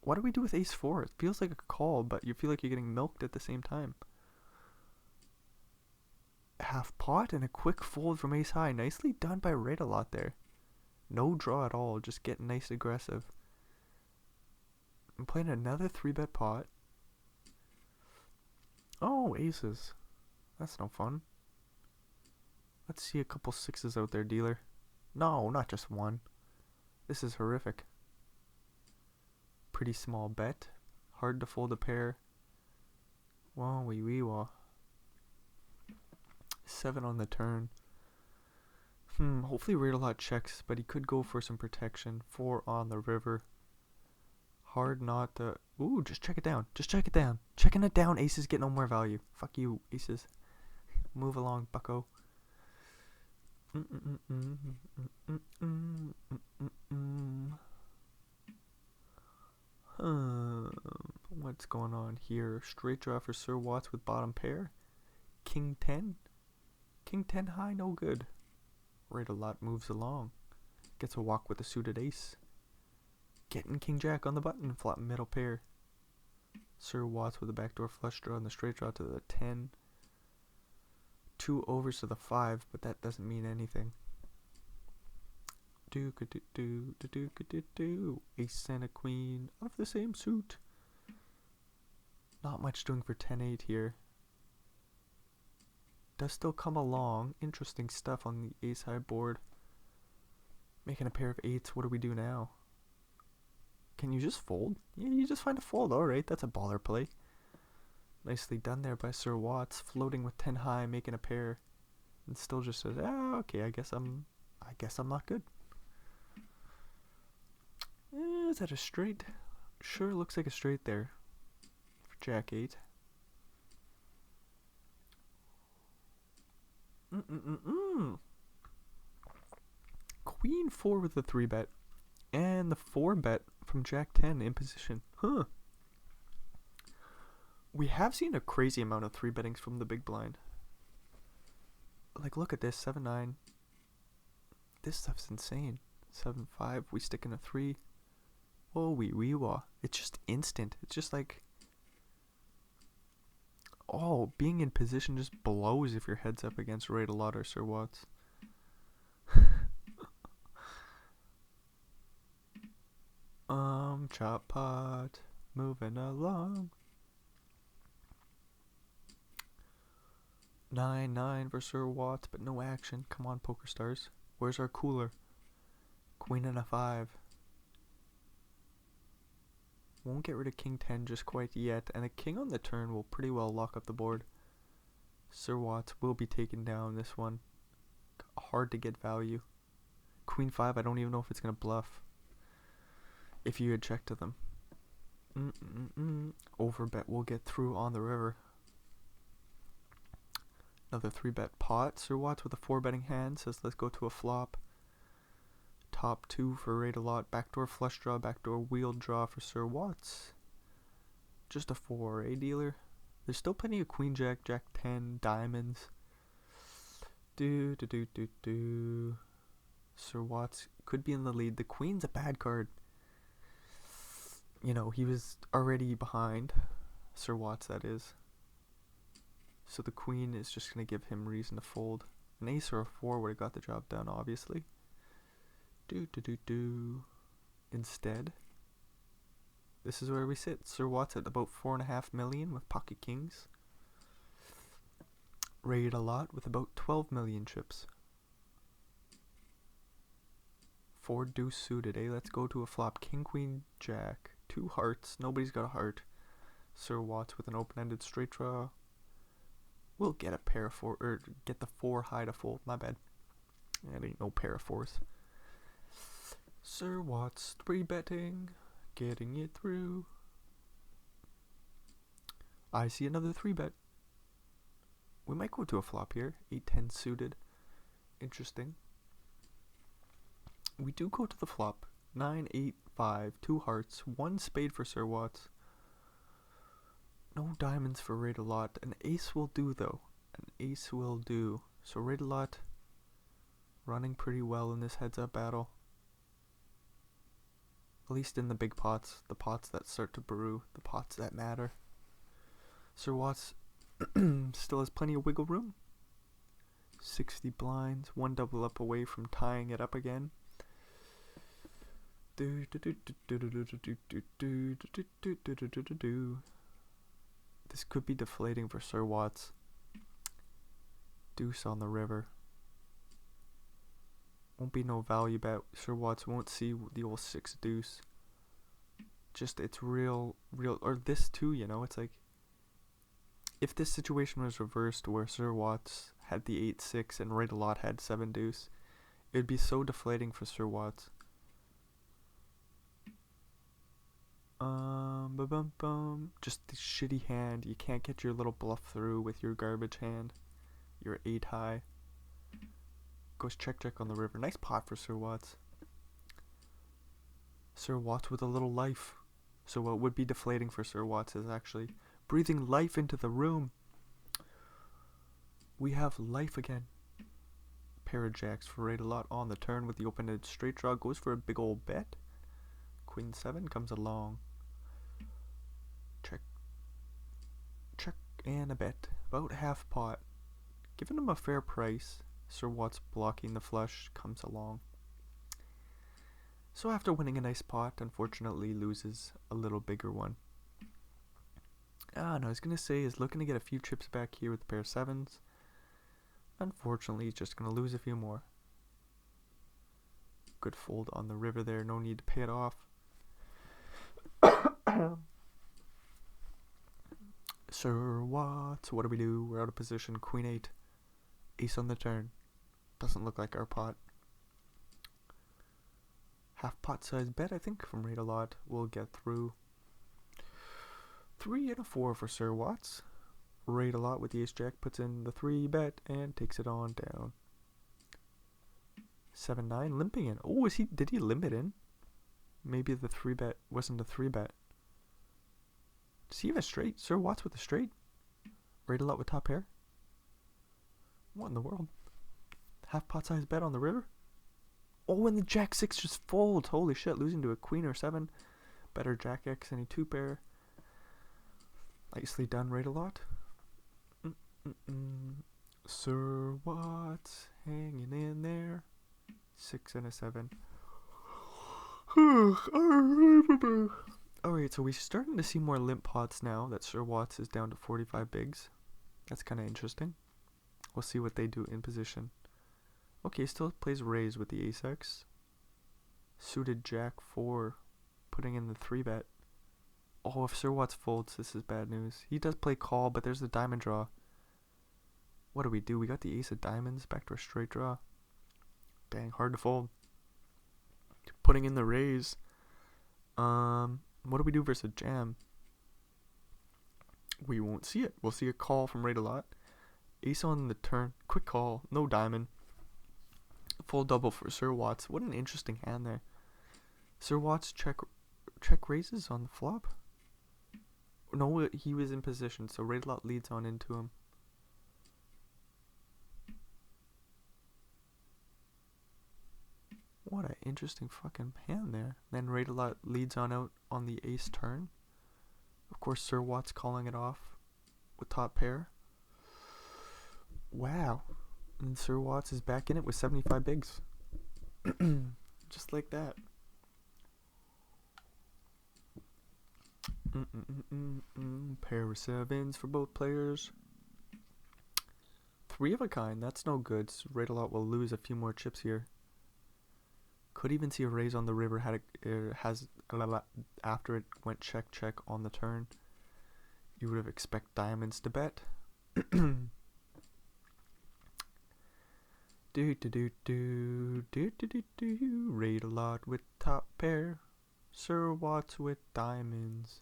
What do we do with Ace 4? It feels like a call, but you feel like you're getting milked at the same time. Half pot and a quick fold from Ace High. Nicely done by Rate a lot there. No draw at all, just getting nice aggressive. I'm playing another 3-bet pot. Oh, aces. That's no fun. Let's see a couple 6s out there, dealer. No, not just one. This is horrific. Pretty small bet. Hard to fold a pair. Wah wee wee wah. 7 on the turn. Hopefully Rate a lot checks, but he could go for some protection. 4 on the river. Hard not to... Ooh, just check it down. Just check it down. Checking it down. Aces get no more value. Fuck you, aces. Move along, bucko. What's going on here? Straight draw for Sir Watts with bottom pair. King 10. King 10 high, no good. Right a lot moves along. Gets a walk with a suited ace. Getting King Jack on the button. Flop middle pair. Sir Watts with a backdoor flush draw and the straight draw to the 10. 2 overs to the 5, but that doesn't mean anything. Ace and a queen of the same suit. Not much doing for 10-8 here. Does still come along. Interesting stuff on the ace high board. Making a pair of 8s. What do we do now? Can you just fold? Yeah, you just find a fold. Alright, that's a baller play. Nicely done there by Sir Watts. Floating with 10 high, making a pair. And still just says, okay, I guess I'm not good. Is that a straight? Sure looks like a straight there. For Jack 8. Queen 4 with the 3-bet. And the 4-bet from Jack 10 in position. We have seen a crazy amount of 3-bettings from the big blind. Like, look at this. 7-9. This stuff's insane. 7-5. We stick in a 3. Oh, wee wah. It's just instant. It's just like... Oh, being in position just blows if your head's up against Ray Delott or Sir Watts. Chop pot. Moving along. 9-9 for Sir Watts, but no action. Come on, Poker Stars. Where's our cooler? Queen and a 5. Won't get rid of King 10 just quite yet, and a king on the turn will pretty well lock up the board. Sir Watts will be taken down this one. Hard to get value. Queen 5, I don't even know if it's going to bluff. If you had checked to them. Overbet will get through on the river. Another 3-bet pot. Sir Watts with a 4-betting hand says let's go to a flop. Top 2 for Ray Delott. Backdoor flush draw, backdoor wheel draw for Sir Watts. Just a 4, dealer? There's still plenty of Queen Jack, Jack 10, diamonds. Sir Watts could be in the lead. The Queen's a bad card. You know, he was already behind. Sir Watts, that is. So the Queen is just going to give him reason to fold. An ace or a 4 would have got the job done, obviously. Instead, this is where we sit. Sir Watts at about 4.5 million with pocket kings. Ray Delott with about 12 million chips. 4 deuce suited, Let's go to a flop. King, Queen, Jack. 2 hearts. Nobody's got a heart. Sir Watts with an open-ended straight draw. We'll get a pair of 4, or get the 4 high to fold. My bad. That ain't no pair of 4s. Sir Watts 3-betting. Getting it through. I see another 3-bet. We might go to a flop here. 8-10 suited. Interesting. We do go to the flop. 9-8-5. 2 hearts. 1 spade for Sir Watts. No diamonds for Ray Delott. An ace will do, though. An ace will do. So Ray Delott running pretty well in this heads-up battle. At least in the big pots. The pots that start to brew. The pots that matter. Sir Watts still has plenty of wiggle room. 60 blinds. 1 double up away from tying it up again. This could be deflating for Sir Watts. Deuce on the river. Won't be no value bet. Sir Watts won't see the old 6 deuce. Just, it's real, or this too, you know, it's like, if this situation was reversed where Sir Watts had the 8-6 and Ray Delott had 7 deuce, it would be so deflating for Sir Watts. Just the shitty hand. You can't get your little bluff through with your garbage hand. Your 8 high. Goes check on the river. Nice pot for Sir Watts. Sir Watts with a little life. So what would be deflating for Sir Watts is actually breathing life into the room. We have life again. Pair of jacks for rate a lot on the turn with the open-ended straight draw. Goes for a big old bet. Queen 7 comes along. Check. Check and a bet. About half pot. Giving him a fair price. Sir Watts blocking the flush comes along. So after winning a nice pot, unfortunately loses a little bigger one. No, I was going to say he's looking to get a few chips back here with a pair of 7s. Unfortunately, he's just going to lose a few more. Good fold on the river there. No need to pay it off. Sir Watts, what do we do? We're out of position. Queen 8. Ace on the turn. Doesn't look like our pot. Half pot size bet, I think, from rate a lot. We'll get through. 3 and a 4 for Sir Watts. Rate a lot with the ace jack. Puts in the 3 bet and takes it on down. 7-9 limping in. Oh, did he limp it in? Maybe the 3 bet wasn't a 3 bet. Does he have a straight? Sir Watts with a straight? Rate a lot with top pair? What in the world? Half pot size bet on the river? Oh, and the jack 6 just folds. Holy shit, losing to a queen or 7. Better jack X, any 2 pair. Nicely done, rate a lot. Sir Watts hanging in there. 6 and a 7. Alright, so we're starting to see more limp pots now that Sir Watts is down to 45 bigs. That's kind of interesting. We'll see what they do in position. Okay, still plays raise with the ace X. Suited jack 4, putting in the 3 bet. Oh, if Sir Watts folds, this is bad news. He does play call, but there's the diamond draw. What do? We got the ace of diamonds, back to a straight draw. Dang, hard to fold. Putting in the raise. What do we do versus jam? We won't see it. We'll see a call from rate a lot. Ace on the turn. Quick call. No diamond. Full double for Sir Watts. What an interesting hand there. Sir Watts check raises on the flop. No, he was in position, so rate a lot leads on into him. What an interesting fucking hand there. Then rate a lot leads on out on the ace turn. Of course, Sir Watts calling it off with top pair. Wow. And Sir Watts is back in it with 75 bigs. Just like that. Pair of 7s for both players. 3 of a kind. That's no good. So rate a lot will lose a few more chips here. Could even see a raise on the river after it went check on the turn. You would have expect diamonds to bet. Rate a lot with top pair. Sir Watts with diamonds.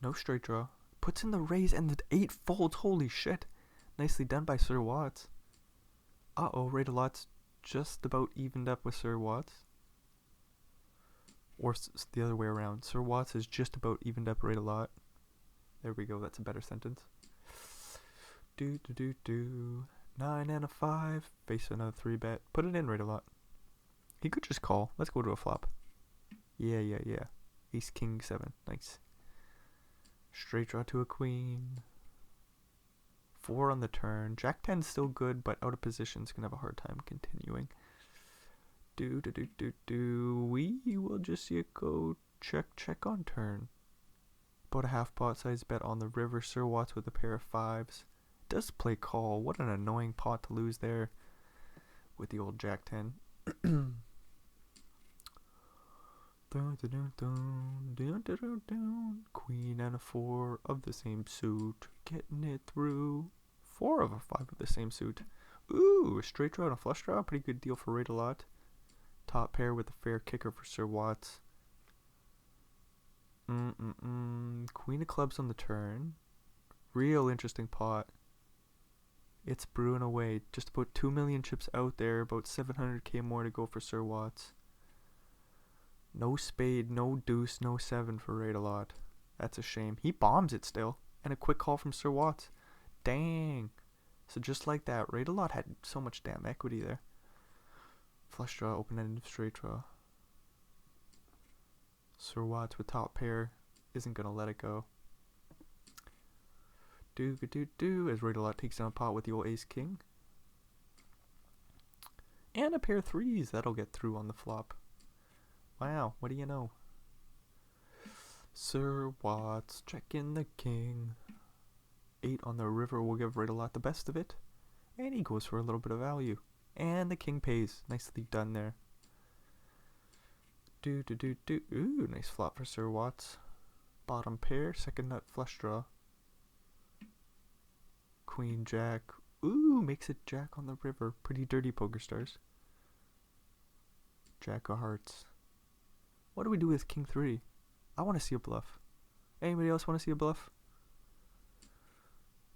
No straight draw. Puts in the raise and the 8 folds. Holy shit. Nicely done by Sir Watts. Uh-oh, rate a lot's just about evened up with Sir Watts. Or the other way around. Sir Watts is just about evened up rate a lot. There we go. That's a better sentence. 9 and a 5. Face another 3 bet. Put it in rate a lot. He could just call. Let's go to a flop. Yeah. Ace king 7. Nice. Straight draw to a queen. 4 on the turn. Jack 10 is still good, but out of position is gonna have a hard time continuing. We will just see it go check on turn. About a half pot size bet on the river. Sir Watts with a pair of 5s. Does play call. What an annoying pot to lose there with the old Jack 10. Queen and a 4 of the same suit. Getting it through. 4 of a 5 of the same suit. Ooh, a straight draw and a flush draw. Pretty good deal for rate a lot. Top pair with a fair kicker for Sir Watts. Queen of clubs on the turn. Real interesting pot. It's brewing away. Just about 2 million chips out there. About 700k more to go for Sir Watts. No spade, no deuce, no 7 for Rate-A-Lot. That's a shame. He bombs it still. And a quick call from Sir Watts. Dang. So just like that, Rate-A-Lot had so much damn equity there. Flush draw, open-ended straight draw. Sir Watts with top pair isn't going to let it go. Do as Rate-A-Lot takes down a pot with the old ace king. And a pair of threes. That'll get through on the flop. Wow, what do you know? Sir Watts checking the king. 8 on the river will give Rate-A-Lot the best of it. And he goes for a little bit of value. And the king pays. Nicely done there. Ooh, nice flop for Sir Watts. Bottom pair, second nut flush draw. Queen jack. Ooh, makes it jack on the river. Pretty dirty, Poker Stars. Jack of hearts. What do we do with king 3? I want to see a bluff. Anybody else want to see a bluff?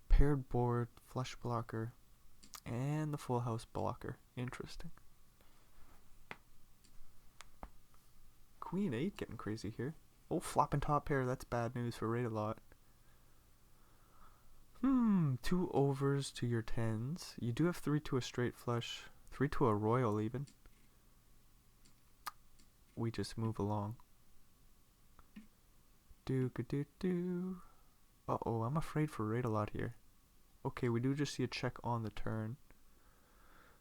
Paired board, flush blocker, and the full house blocker. Interesting. Queen 8 getting crazy here. Oh, flopping top pair. That's bad news for Rate-A-Lot. 2 overs to your 10s. You do have 3 to a straight flush. 3 to a royal even. We just move along. Uh-oh, I'm afraid for Rate-A-Lot here. Okay, we do just see a check on the turn.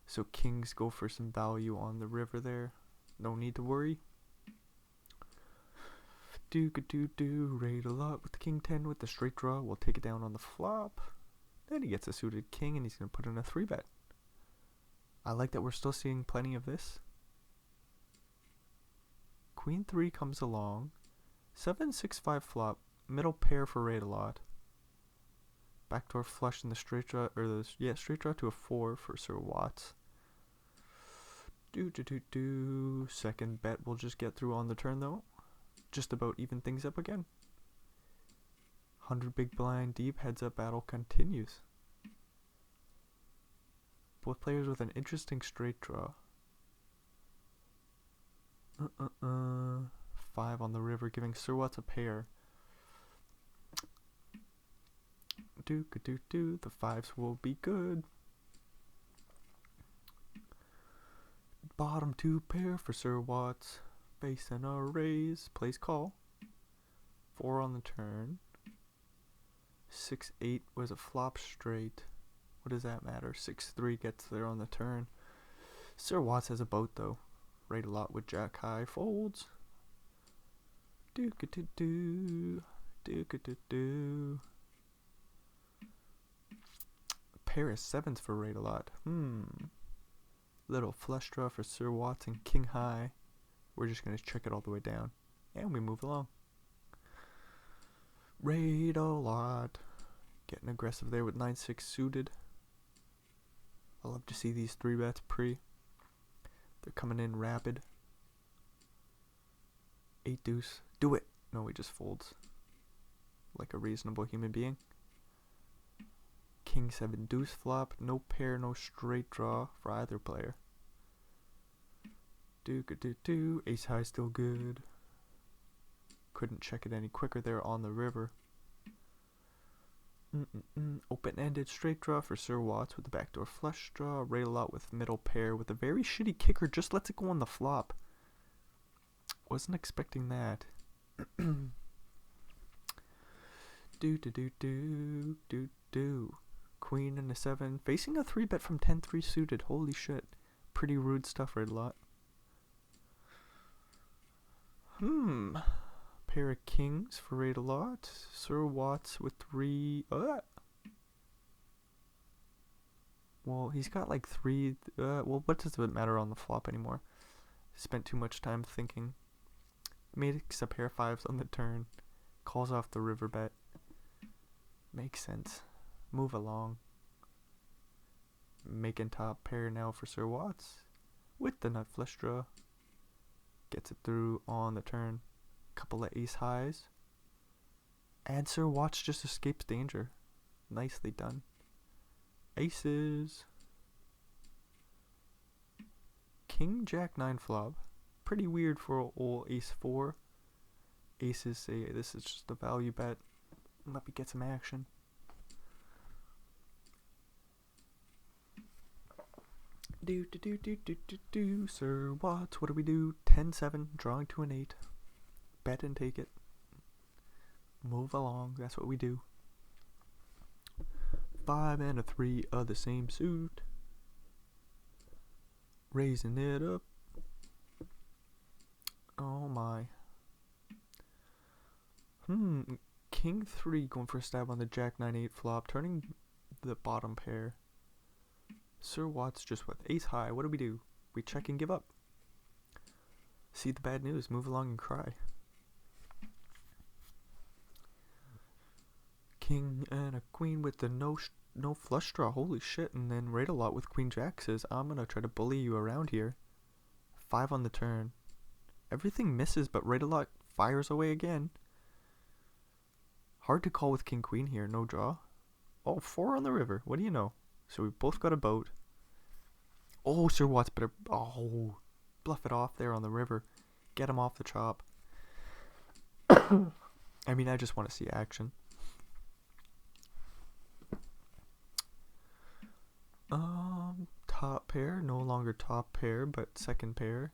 So kings go for some value on the river there. No need to worry. Rate-A-Lot with the king 10 with the straight draw. We'll take it down on the flop. Then he gets a suited king and he's going to put in a 3-bet. I like that we're still seeing plenty of this. Queen 3 comes along. 7-6-5 flop. Middle pair for Rate-A-Lot. Backdoor flush in the straight draw, or the straight draw to a 4 for Sir Watts. Second bet we'll just get through on the turn though. Just about even things up again. 100 big blind deep, heads up battle continues. Both players with an interesting straight draw. 5 on the river, giving Sir Watts a pair. The 5s will be good. Bottom 2 pair for Sir Watts. Facing a raise. Plays call. 4 on the turn. 6-8 was a flop straight. What does that matter? 6-3 gets there on the turn. Sir Watts has a boat though. Rate-A-Lot with jack high folds. Pair of 7s for Rate-A-Lot. Little flush draw for Sir Watts and king high. We're just going to check it all the way down. And we move along. Rate-A-Lot. Getting aggressive there with 9-6 suited. I love to see these 3-bets pre. They're coming in rapid. 8 deuce. Do it. No, he just folds. Like a reasonable human being. King 7 deuce flop. No pair, no straight draw for either player. Ace high still good. Couldn't check it any quicker there on the river. Open-ended straight draw for Sir Watts with the backdoor flush draw. Rate-A-Lot with middle pair with a very shitty kicker. Just lets it go on the flop. Wasn't expecting that. Queen and a 7. Facing a 3-bet from 10-3 suited. Holy shit. Pretty rude stuff, Rate-A-Lot. Pair of kings for Rate-A-Lot. Sir Watts with 3. Well, he's got like 3. Well, what does it matter on the flop anymore? Spent too much time thinking. Makes a pair of 5s on the turn. Calls off the river bet. Makes sense. Move along. Making top pair now for Sir Watts. With the nut flush draw. Gets it through on the turn. Couple of ace highs. And Sir Watts just escapes danger. Nicely done. Aces. King, Jack, 9 flop. Pretty weird for old Ace 4. Aces say this is just a value bet. Let me get some action. Do. Sir Watts, what do we do? 10-7, drawing to an 8. Bet and take it. Move along, that's what we do. 5 and a 3 of the same suit. Raising it up. Oh my. King 3 going for a stab on the Jack 9-8 flop, turning the bottom pair. Sir Watts just with ace high. What do? We check and give up. See the bad news, move along and cry. King and a queen with the no flush draw. Holy shit. And then right a lot with Queen Jack says, I'm gonna try to bully you around here. 5 on the turn. Everything misses, but right a lot fires away again. Hard to call with King Queen here, no draw. Oh, 4 on the river. What do you know? So we both got a boat. Oh, Sir Watts better. Oh, bluff it off there on the river. Get him off the chop. I mean, I just want to see action. Top pair. No longer top pair, but second pair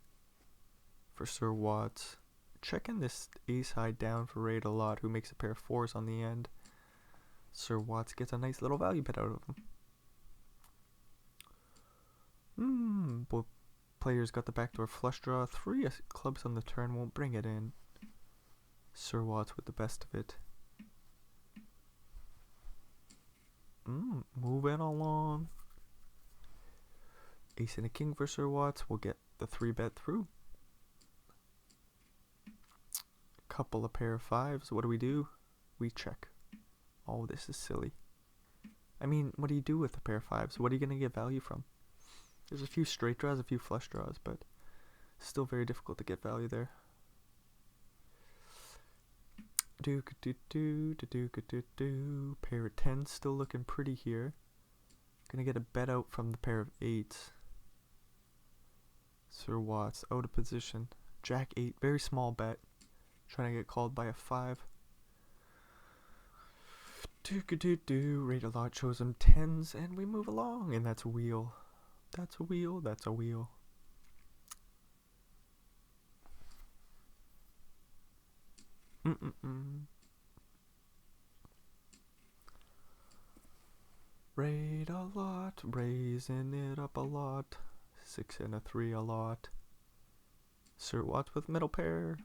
for Sir Watts. Checking this ace high down for Raid a lot, who makes a pair of 4s on the end. Sir Watts gets a nice little value bet out of him. Both players got the backdoor flush draw. 3 clubs on the turn won't bring it in. Sir Watts with the best of it. Moving along. Ace and a king for Sir Watts. We'll get the 3-bet through. Couple of pair of 5s. What do? We check. Oh, this is silly. I mean, what do you do with a pair of 5s? What are you going to get value from? There's a few straight draws, a few flush draws, but still very difficult to get value there. Pair of 10s still looking pretty here. Gonna get a bet out from the pair of 8s. Sir Watts out of position. Jack 8, very small bet. Trying to get called by a 5. Rate a lot shows him 10s, and we move along, and that's a wheel. That's a wheel, that's a wheel. Rate a lot, raising it up a lot. 6 and a 3 a lot. Sir Watts with middle pair.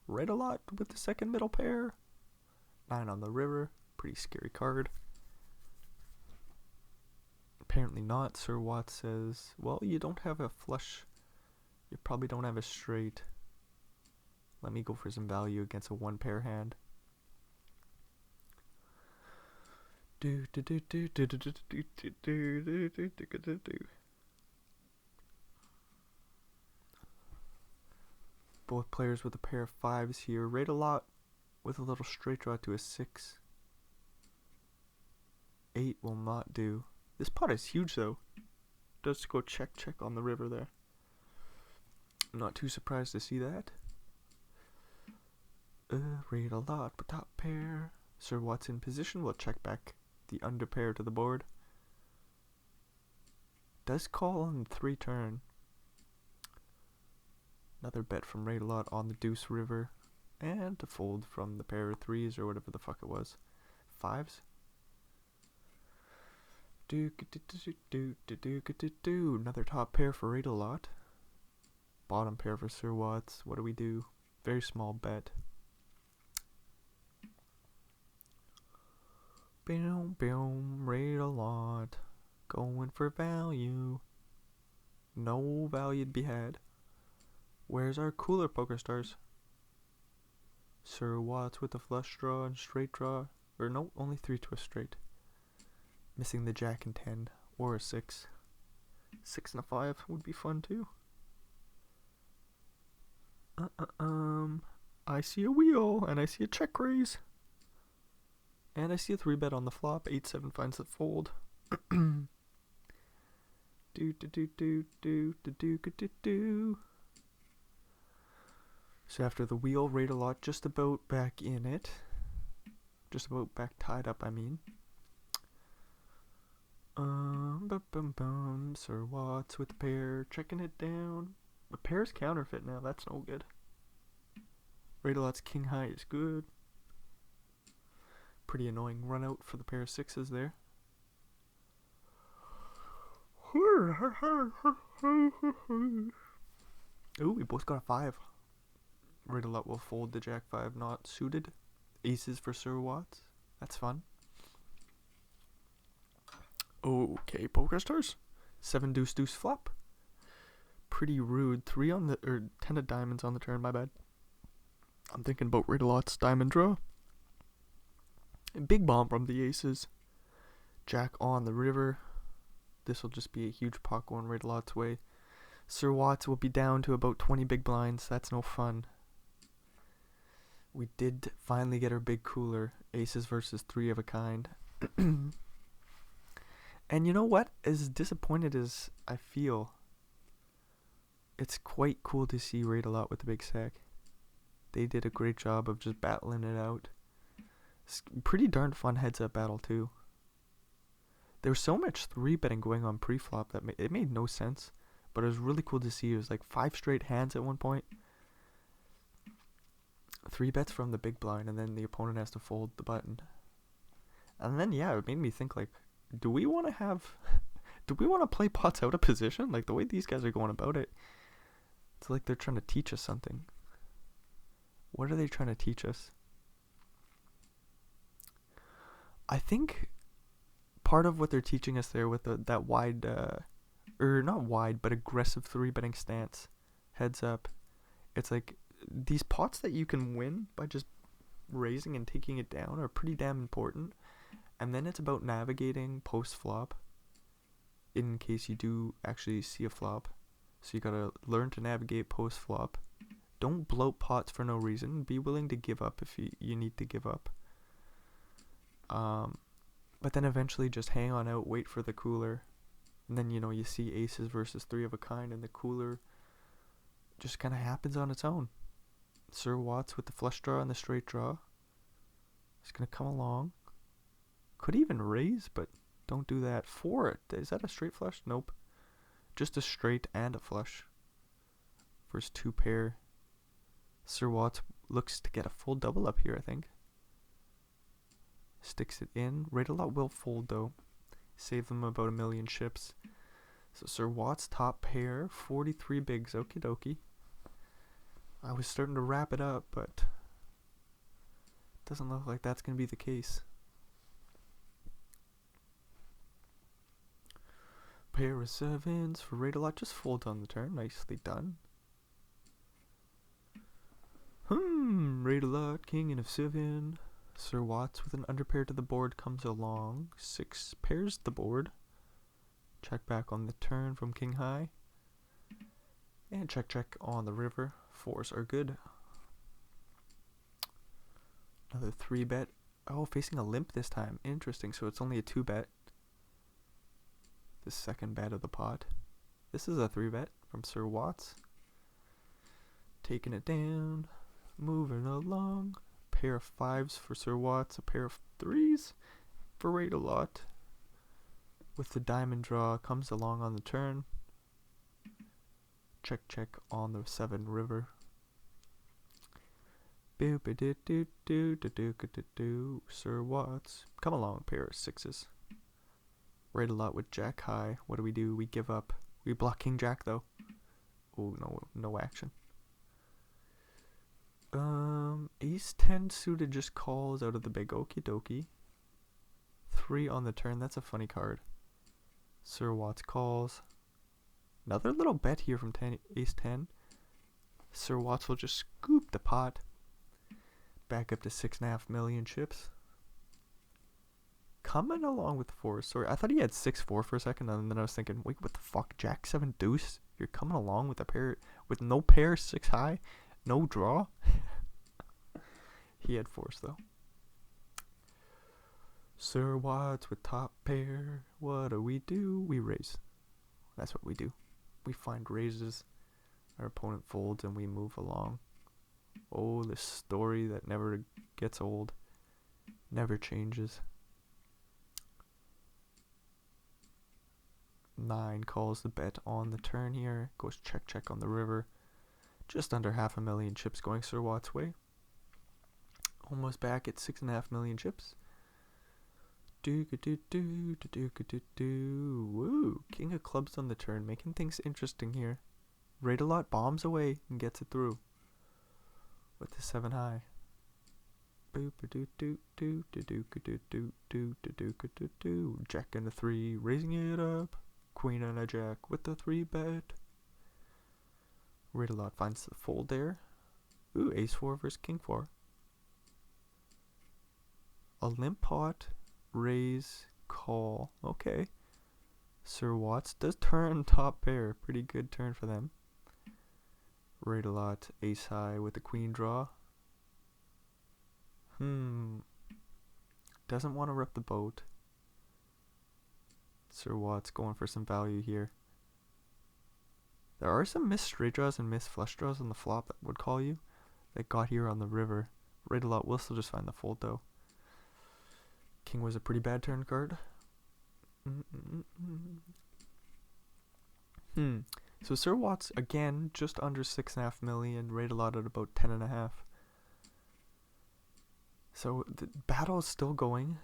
Rate a lot with the second middle pair. 9 on the river, pretty scary card. Apparently not. Sir Watts says, well, you don't have a flush. You probably don't have a straight. Let me go for some value against a 1-pair hand. Both players with a pair of 5s here. Rate a lot with a little straight draw to a 6. 8 will not do. This pot is huge though. Does go check on the river there. I'm not too surprised to see that. Rate a lot, but top pair. Sir Watts in position. We'll check back the under pair to the board. Does call on the 3 turn. Another bet from Rate a lot on the deuce river. And to fold from the pair of 3s or whatever the fuck it was. 5s. Another top pair for Rate a lot. Bottom pair for Sir Watts. What do? Very small bet. Boom, Rate a lot. Going for value. No value to be had. Where's our cooler poker stars? Sir Watts with the flush draw and straight draw. Or no, only 3 to a straight. Missing the jack and 10. Or a 6. 6 and a 5 would be fun too. I see a wheel and I see a check raise. And I see a 3-bet on the flop. 8-7 finds the fold. Do. So after the wheel, rate a lot, just about back in it. Just about back tied up, I mean. Sir Watts with the pair, checking it down. The pair's counterfeit now, that's no good. Rate a lot's king high is good. Pretty annoying run out for the pair of sixes there. Ooh, we both got a 5. Rate a lot will fold the jack 5 not suited. Aces for Sir Watts. That's fun. Okay, poker stars. 7 deuce deuce flop. Pretty rude. 3 on the 10 of diamonds on the turn. My bad. I'm thinking about rate a lot's diamond draw. Big bomb from the aces. Jack on the river. This will just be a huge pot going rate a lot's way. Sir Watts will be down to about 20 big blinds. That's no fun. We did finally get our big cooler. Aces versus 3 of a kind. And you know what? As disappointed as I feel, it's quite cool to see rate a lot with the big stack. They did a great job of just battling it out. It's pretty darn fun heads up battle too. There was so much 3-betting going on pre-flop that it made no sense. But it was really cool to see. It was like 5 straight hands at one point. 3 bets from the big blind, and then the opponent has to fold the button. And then, yeah, it made me think, like, do we want to play pots out of position? Like, the way these guys are going about it, it's like they're trying to teach us something. What are they trying to teach us? I think part of what they're teaching us there with that wide, not wide, but aggressive 3-betting stance, heads up, it's like these pots that you can win by just raising and taking it down are pretty damn important. And then it's about navigating post-flop in case you do actually see a flop. So you gotta learn to navigate post-flop. Don't bloat pots for no reason. Be willing to give up if you need to give up. But then eventually just hang on out, wait for the cooler. And then, you see aces versus 3 of a kind, and the cooler just kind of happens on its own. Sir Watts with the flush draw and the straight draw. It's going to come along. Could even raise, but don't do that. 4, is that a straight flush? Nope. Just a straight and a flush. First 2 pair. Sir Watts looks to get a full double up here, I think. Sticks it in. Rate a lot will fold, though. Save them about 1 million chips. So Sir Watts top pair, 43 bigs. Okie dokie. I was starting to wrap it up, but doesn't look like that's going to be the case. Pair of 7s for rate a lot. Just fold on the turn. Nicely done. Rate a lot. King of 7. Sir Watts with an underpair to the board comes along. 6 pairs the board. Check back on the turn from king high. And check on the river. 4s are good. Another 3 bet. Oh, facing a limp this time. Interesting. So it's only a 2 bet. The second bet of the pot. This is a 3 bet from Sir Watts. Taking it down. Moving along. Pair of 5s for Sir Watts. A pair of 3s for rate a lot. With the diamond draw, comes along on the turn. Check on the 7 river. Sir Watts. Come along, pair of 6s. Rate a lot with jack high. What do? We give up. We block king jack though. Oh, no action. Ace 10 suited just calls out of the big. Okie dokie. 3 on the turn. That's a funny card. Sir Watts calls. Another little bet here from Ace 10. Sir Watts will just scoop the pot. Back up to 6.5 million chips. Coming along with 4. Sorry, I thought he had 6-4 for a second, and then I was thinking, wait, what the fuck? Jack 7 deuce? You're coming along with a pair with no pair, 6 high, no draw? He had 4s though. Sir Watts with top pair. What do? We raise. That's what we do. We find raises. Our opponent folds and we move along. Oh, this story that never gets old. Never changes. 9 calls the bet on the turn here. Goes check on the river. Just under 500,000 chips going Sir Watt's way. Almost back at 6.5 million chips. Woo! King of clubs on the turn, making things interesting here. Rate a lot, bombs away and gets it through. With the 7 high. Jack and a 3, raising it up. Queen and a jack with the 3 bet. Rate a lot finds the fold there. Ooh, ace 4 versus king 4. A limp pot, raise, call. Okay. Sir Watts does turn top pair. Pretty good turn for them. Rate a lot, ace high with the queen draw. Doesn't want to rip the boat. Sir Watts going for some value here. There are some missed straight draws and missed flush draws on the flop that would call you. That got here on the river. Rate a lot, we'll still just find the fold though. King was a pretty bad turn card. So Sir Watts again just under 6.5 million. Rate a lot at about 10.5. So the battle is still going.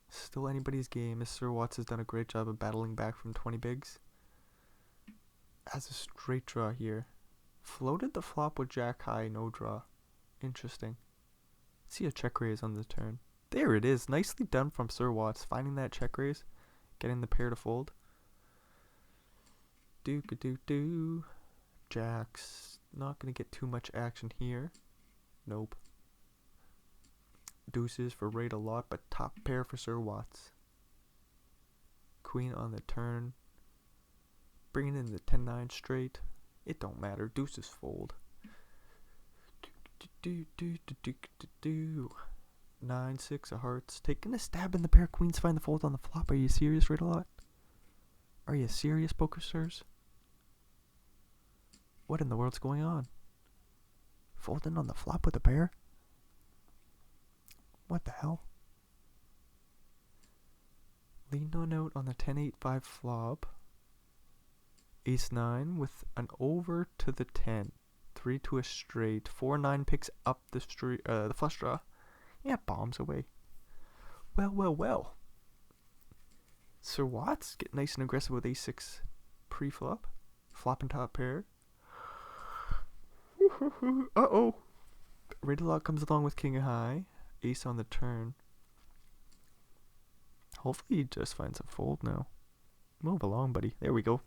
Still anybody's game, as Sir Watts has done a great job of battling back from 20 bigs. Has a straight draw here. Floated the flop with jack high, no draw. Interesting. Let's see a check raise on the turn. There it is. Nicely done from Sir Watts. Finding that check raise. Getting the pair to fold. Jacks. Not going to get too much action here. Nope. Deuces for rate a lot, but top pair for Sir Watts. Queen on the turn. Bringing in the 10-9 straight. It don't matter. Deuces fold. 9-6 of hearts. Taking a stab in the pair. Queens find the fold on the flop. Are you serious, rate a lot? Are you serious, poker stars? What in the world's going on? Folding on the flop with a pair? What the hell? Leaned on out on the 10-8-5 flop. Ace-9 with an over to the 10. 3 to a straight. 4-9 picks up the flush draw. Yeah, bombs away. Well. Sir Watts get nice and aggressive with ace-6 pre-flop. Flop and top pair. Uh-oh. Rate a lot comes along with king high. Ace on the turn. Hopefully he just finds a fold now. Move along, buddy. There we go.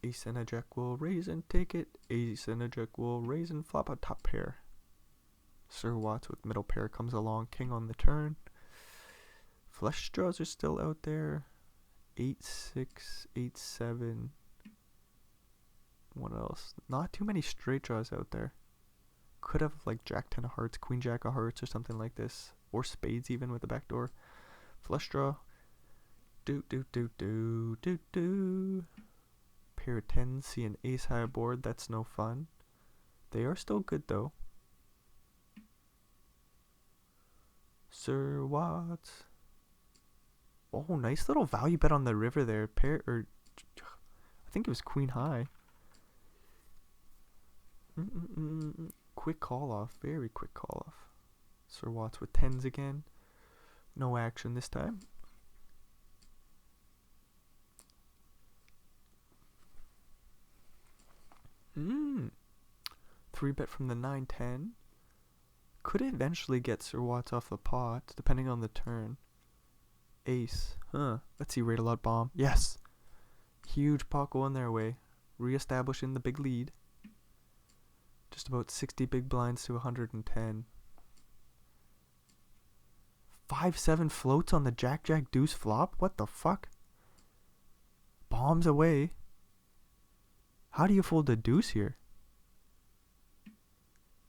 Ace and a jack will raise and take it. Ace and a jack will raise and flop a top pair. Sir Watts with middle pair comes along. King on the turn. Flush draws are still out there. 8-6, 8-7. What else? Not too many straight draws out there. Could have like jack 10 of hearts, queen jack of hearts or something like this. Or spades even with the back door. Flush draw. Pair of 10s, see an ace high board. That's no fun. They are still good though. Sir Watts. Oh, nice little value bet on the river there. I think it was queen high. Quick call off. Very quick call off. Sir Watts with 10s again. No action this time. Three bet from the 9-10. Could eventually get Sir Watts off the pot, depending on the turn. Ace. Let's see, rate a lot bomb. Yes! Huge pot going their way. Re-establishing the big lead. Just about 60 big blinds to 110. 5-7 floats on the jack-jack deuce flop? What the fuck? Bombs away. How do you fold a deuce here?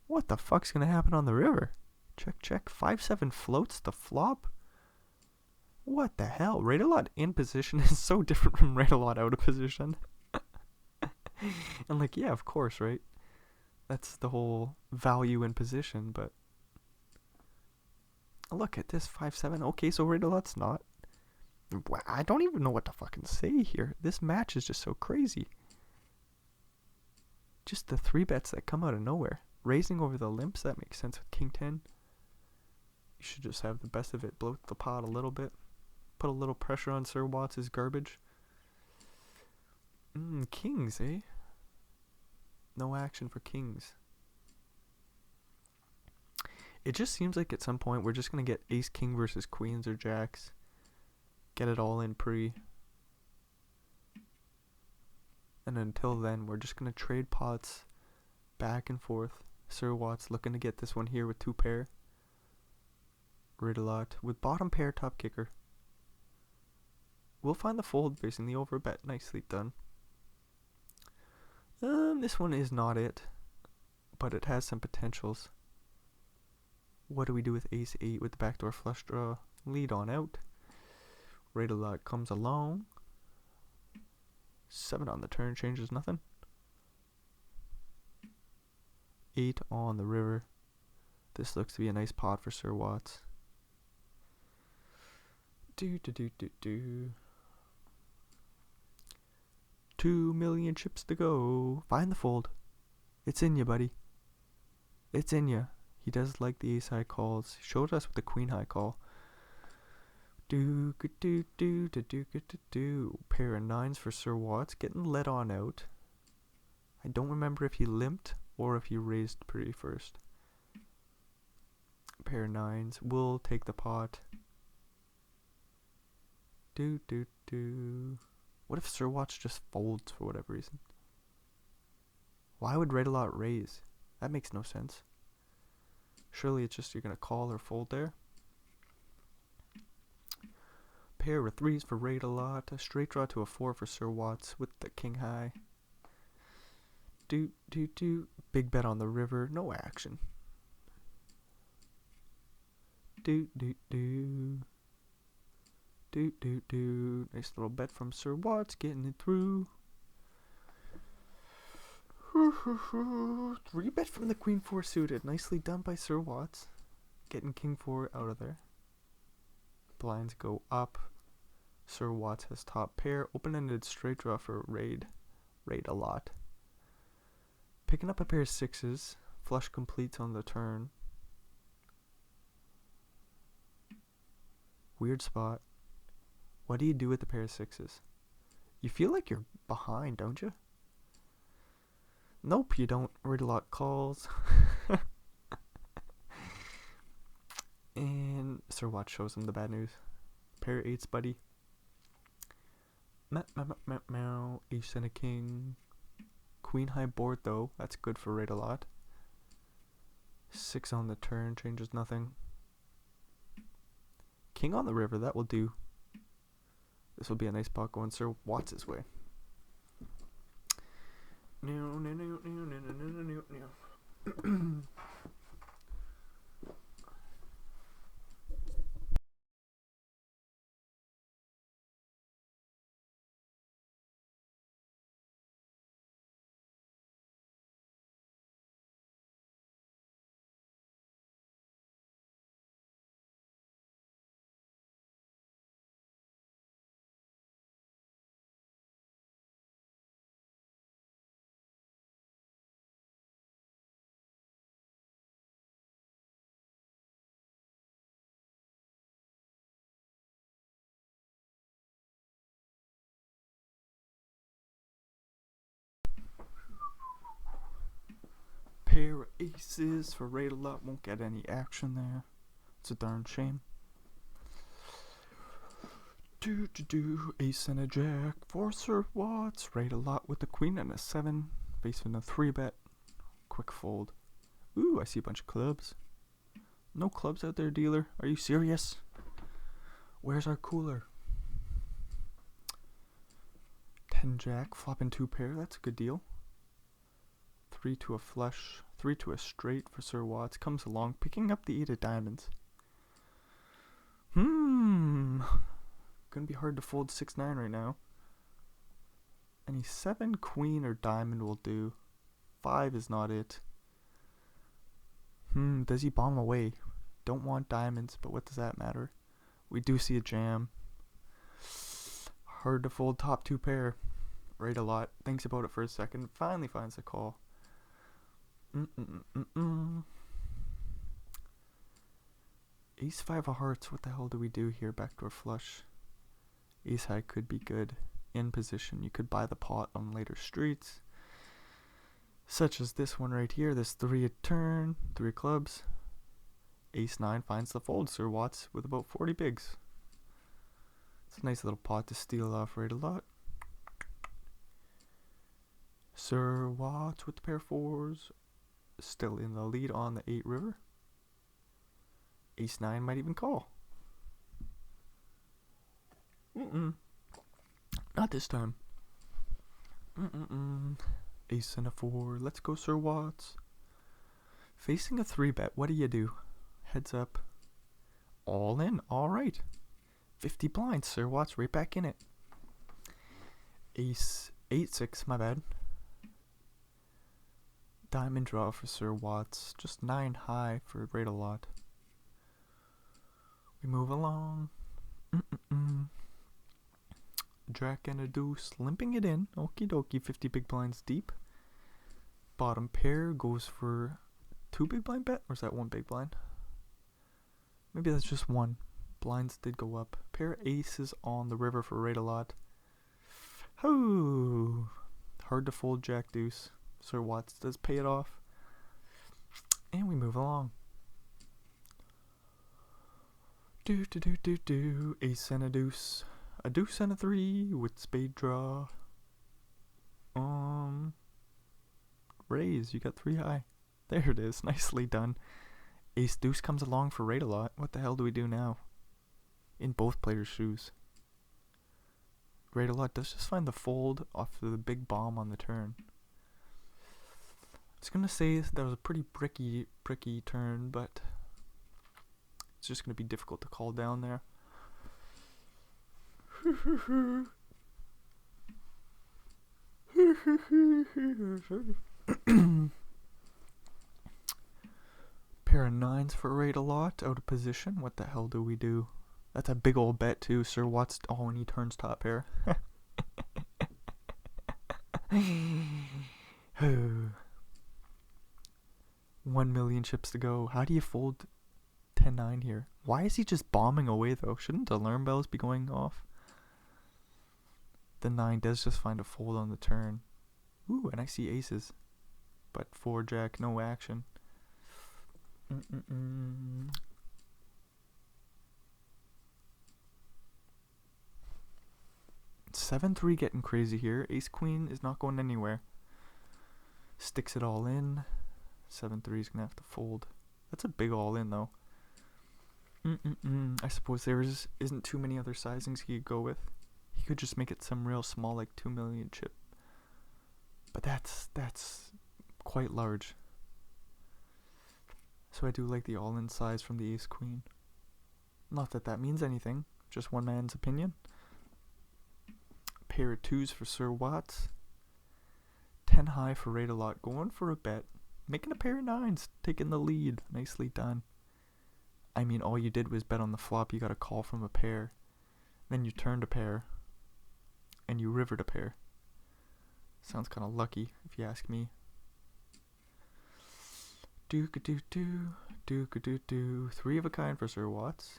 What the fuck's gonna happen on the river? Check, check. 5-7 floats the flop? What the hell? Rate a lot in position is so different from rate a lot out of position. And like, yeah, of course, right? That's the whole value in position, but look at this 5-7. Okay, so rate a lot's not. I don't even know what to fucking say here. This match is just so crazy. Just the 3-bets that come out of nowhere. Raising over the limps, that makes sense with King 10. You should just have the best of it. Bloat the pot a little bit. Put a little pressure on Sir Watts' garbage. Kings, eh? No action for kings. It just seems like at some point we're just going to get ace king versus queens or jacks. Get it all in pre. And until then, we're just going to trade pots back and forth. Sir Watts looking to get this one here with 2 pair. Rate a lot. With bottom pair, top kicker. We'll find the fold facing the over bet. Nicely done. This one is not it, but it has some potentials. What do we do with ace 8 with the backdoor flush draw? Lead on out. Rate a lot comes along. 7 on the turn changes nothing. 8 on the river. This looks to be a nice pot for Sir Watts. Do. 2 million chips to go. Find the fold. It's in ya, buddy. It's in ya. He does like the ace high calls. He showed us with the queen high call. Do. Pair of 9s for Sir Watts. Getting let on out. I don't remember if he limped or if he raised pretty first. Pair of 9s. We'll take the pot. Do. What if Sir Watts just folds for whatever reason? Why would rate a lot raise? That makes no sense. Surely it's just you're going to call or fold there. Pair of 3s for rate a lot. A straight draw to a 4 for Sir Watts with the king high. Do. Big bet on the river. No action. Do. Nice little bet from Sir Watts, getting it through. 3 bet from the queen 4 suited. Nicely done by Sir Watts. Getting king 4 out of there. Blinds go up. Sir Watts has top pair. Open-ended straight draw for raid. Raid a lot. Picking up a pair of 6s. Flush completes on the turn. Weird spot. What do you do with the pair of 6s? You feel like you're behind, don't you? Nope, you don't. Read a lot calls. And Sir Watts shows him the bad news. Pair of 8s, buddy. Ace and a king. Queen high board though. That's good for rate a lot. 6 on the turn changes nothing. King on the river, that will do. This will be a nice pot going Sir Watts' way. Pair of aces for rate a lot. Won't get any action there. It's a darn shame. Ace and a jack for Sir Watts. Rate a lot with the queen and a 7. Facing a 3 bet. Quick fold. Ooh, I see a bunch of clubs. No clubs out there, dealer. Are you serious? Where's our cooler? 10 jack, flopping 2 pair. That's a good deal. 3 to a flush. 3 to a straight for Sir Watts. Comes along, picking up the 8 of diamonds. Gonna be hard to fold 6-9 right now. Any 7, queen, or diamond will do. 5 is not it. Does he bomb away? Don't want diamonds, but what does that matter? We do see a jam. Hard to fold top 2 pair. Right a lot. Thinks about it for a second. Finally finds a call. Ace 5 of hearts. What the hell do we do here? Backdoor flush. Ace high could be good. In position. You could buy the pot on later streets. Such as this one right here. This 3 a turn. 3 clubs. Ace 9 finds the fold. Sir Watts with about 40 bigs. It's a nice little pot to steal off right a lot. Sir Watts with the pair 4s. Still in the lead on the 8 river. Ace 9 might even call. Not this time. Ace and a 4. Let's go, Sir Watts. Facing a 3-bet. What do? Heads up. All in. Alright. 50 blinds. Sir Watts right back in it. Ace 8-6. My bad. Diamond draw for Sir Watts. Just 9 high for right a lot. We move along. Jack and a deuce. Limping it in. Okie dokie. 50 big blinds deep. Bottom pair goes for 2 big blind bet. Or is that 1 big blind? Maybe that's just 1. Blinds did go up. Pair aces on the river for right a lot. Oh, hard to fold jack deuce. Sir Watts does pay it off. And we move along. Ace and a deuce. A deuce and a 3 with spade draw. Raise, you got 3 high. There it is, nicely done. Ace deuce comes along for right a lot. What the hell do we do now? In both players' shoes. Right a lot does just find the fold off of the big bomb on the turn. I was gonna say that was a pretty bricky turn, but it's just gonna be difficult to call down there. Pair of 9s for right a lot. Out of position. What the hell do we do? That's a big old bet too. Sir Watts. Oh, and he turns top pair. 1 million chips to go. How do you fold 10-9 here? Why is he just bombing away though? Shouldn't alarm bells be going off? The 9 does just find a fold on the turn. Ooh, and I see aces. But 4 jack, no action. 7-3 getting crazy here. Ace queen is not going anywhere. Sticks it all in. 7-3 is gonna have to fold. That's a big all in though. I suppose there isn't too many other sizings he could go with. He could just make it some real small, like 2 million chip. But that's quite large. So I do like the all-in size from the ace queen. Not that that means anything. Just one man's opinion. Pair of 2s for Sir Watts. 10 high for right a lot. Going for a bet. Making a pair of 9s. Taking the lead. Nicely done. I mean, all you did was bet on the flop. You got a call from a pair. Then you turned a pair. And you rivered a pair. Sounds kind of lucky, if you ask me. Dook-a-doo-doo. 3 of a kind for Sir Watts.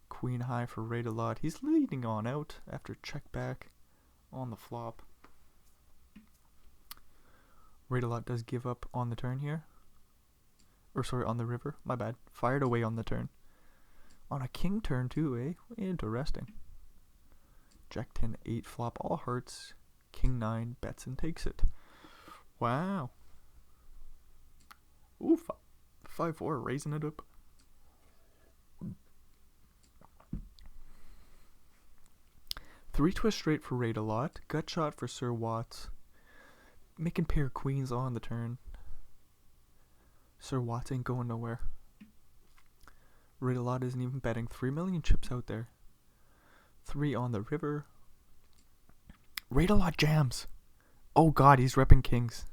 Queen high for right a lot. He's leading on out after check back on the flop. Right a lot does give up on the turn here. Or sorry, on the river. My bad. Fired away on the turn. On a king turn too, eh? Interesting. Jack 10, 8 flop. All hearts. King 9 bets and takes it. Wow. Ooh, 5-4, raising it up. Three twist straight for right a lot. Gut shot for Sir Watts. Making pair queens on the turn. Sir Watts ain't going nowhere. Rate-a-lot isn't even betting. 3 million chips out there. 3 on the river. Rate-a-lot jams. Oh god, he's repping kings.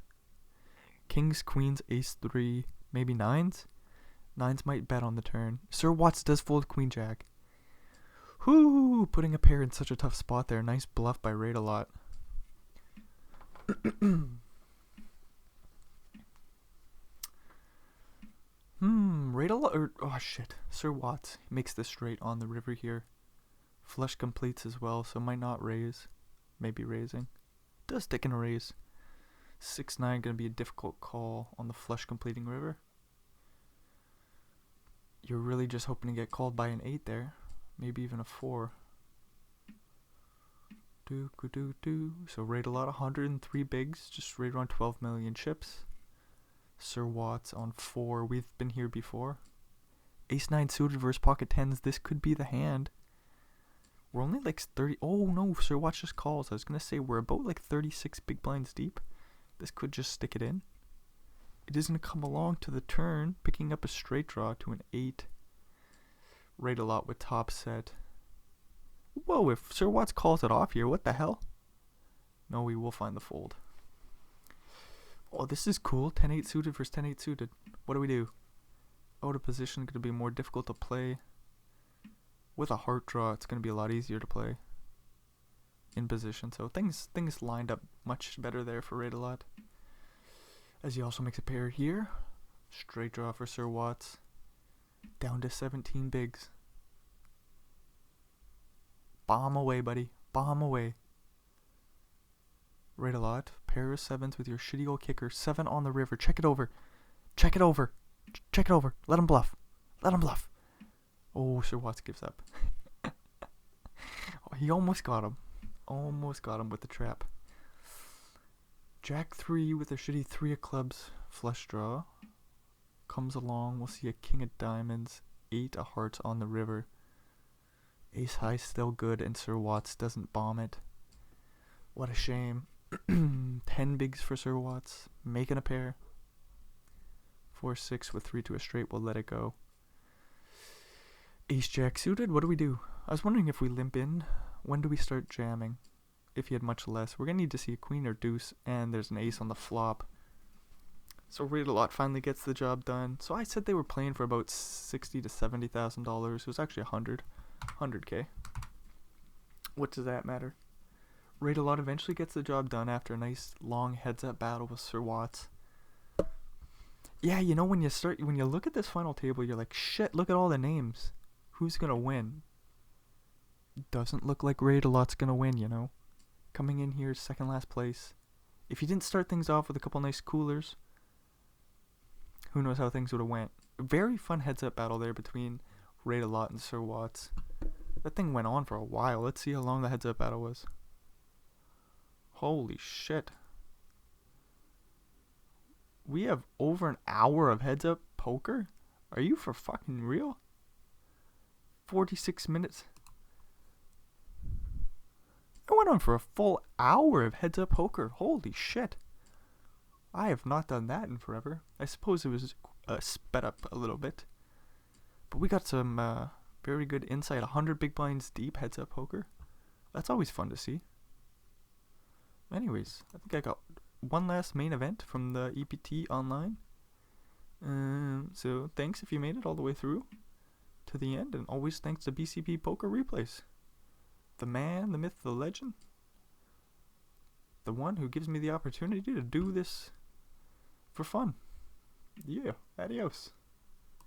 Kings, queens, ace 3, maybe nines? Nines might bet on the turn. Sir Watts does fold queen jack. Whoo! Putting a pair in such a tough spot there. Nice bluff by Rate-a-lot. Rate-a-lot, oh shit. Sir Watts makes this straight on the river here. Flush completes as well, so might not raise. Maybe raising. Does stick in a raise. 6-9 gonna be a difficult call on the flush completing river. You're really just hoping to get called by an 8 there. Maybe even a 4. So Rate-a-lot 103 bigs, just right around 12 million chips. Sir Watts on 4. We've been here before. Ace 9 suited versus pocket 10s. This could be the hand. We're only like 30. Oh no, Sir Watts just calls. I was going to say we're about like 36 big blinds deep. This could just stick it in. It is going to come along to the turn, picking up a straight draw to an 8. Rate-a-lot with top set. Whoa, if Sir Watts calls it off here, what the hell? No, we will find the fold. Oh, this is cool. 10-8 suited versus 10-8 suited. What do we do? Out of position, going to be more difficult to play. With a heart draw, it's going to be a lot easier to play in position. So things lined up much better there for Rate-a-lot. As he also makes a pair here. Straight draw for Sir Watts. Down to 17 bigs. Bomb away, buddy. Bomb away. Rate-a-lot. Pair of 7s with your shitty old kicker. 7 on the river. Check it over. Check it over. Check it over. Let him bluff. Let him bluff. Oh, Sir Watts gives up. Oh, he almost got him. Almost got him with the trap. Jack 3 with a shitty 3 of clubs. Flush draw. Comes along. We'll see a king of diamonds. 8 of hearts on the river. Ace high still good, and Sir Watts doesn't bomb it. What a shame. 10 bigs for Sir Watts. Making a pair. 4-6 with 3 to a straight. We'll let it go. Ace jack suited. What do we do? I was wondering if we limp in. When do we start jamming? If he had much less. We're going to need to see a queen or deuce. And there's an ace on the flop. So Rate-a-lot finally gets the job done. So I said they were playing for about $60,000 to $70,000. It was actually 100K. What does that matter? Rate-a-lot eventually gets the job done after a nice long heads-up battle with Sir Watts. Yeah, you know, when you look at this final table, you're like, shit, look at all the names. Who's gonna win? Doesn't look like Rate-a-lot's gonna win, you know. Coming in here, second last place. If you didn't start things off with a couple nice coolers, who knows how things would have went. Very fun heads-up battle there between Rate-a-lot and Sir Watts. That thing went on for a while. Let's see how long the heads-up battle was. Holy shit. We have over an hour of heads-up poker? Are you for fucking real? 46 minutes. It went on for a full hour of heads-up poker. Holy shit. I have not done that in forever. I suppose it was sped up a little bit. But we got some very good insight. 100 big blinds deep heads-up poker. That's always fun to see. Anyways, I think I got one last main event from the EPT online. So thanks if you made it all the way through to the end. And always thanks to BCP Poker Replays. The man, the myth, the legend. The one who gives me the opportunity to do this for fun. Yeah, adios.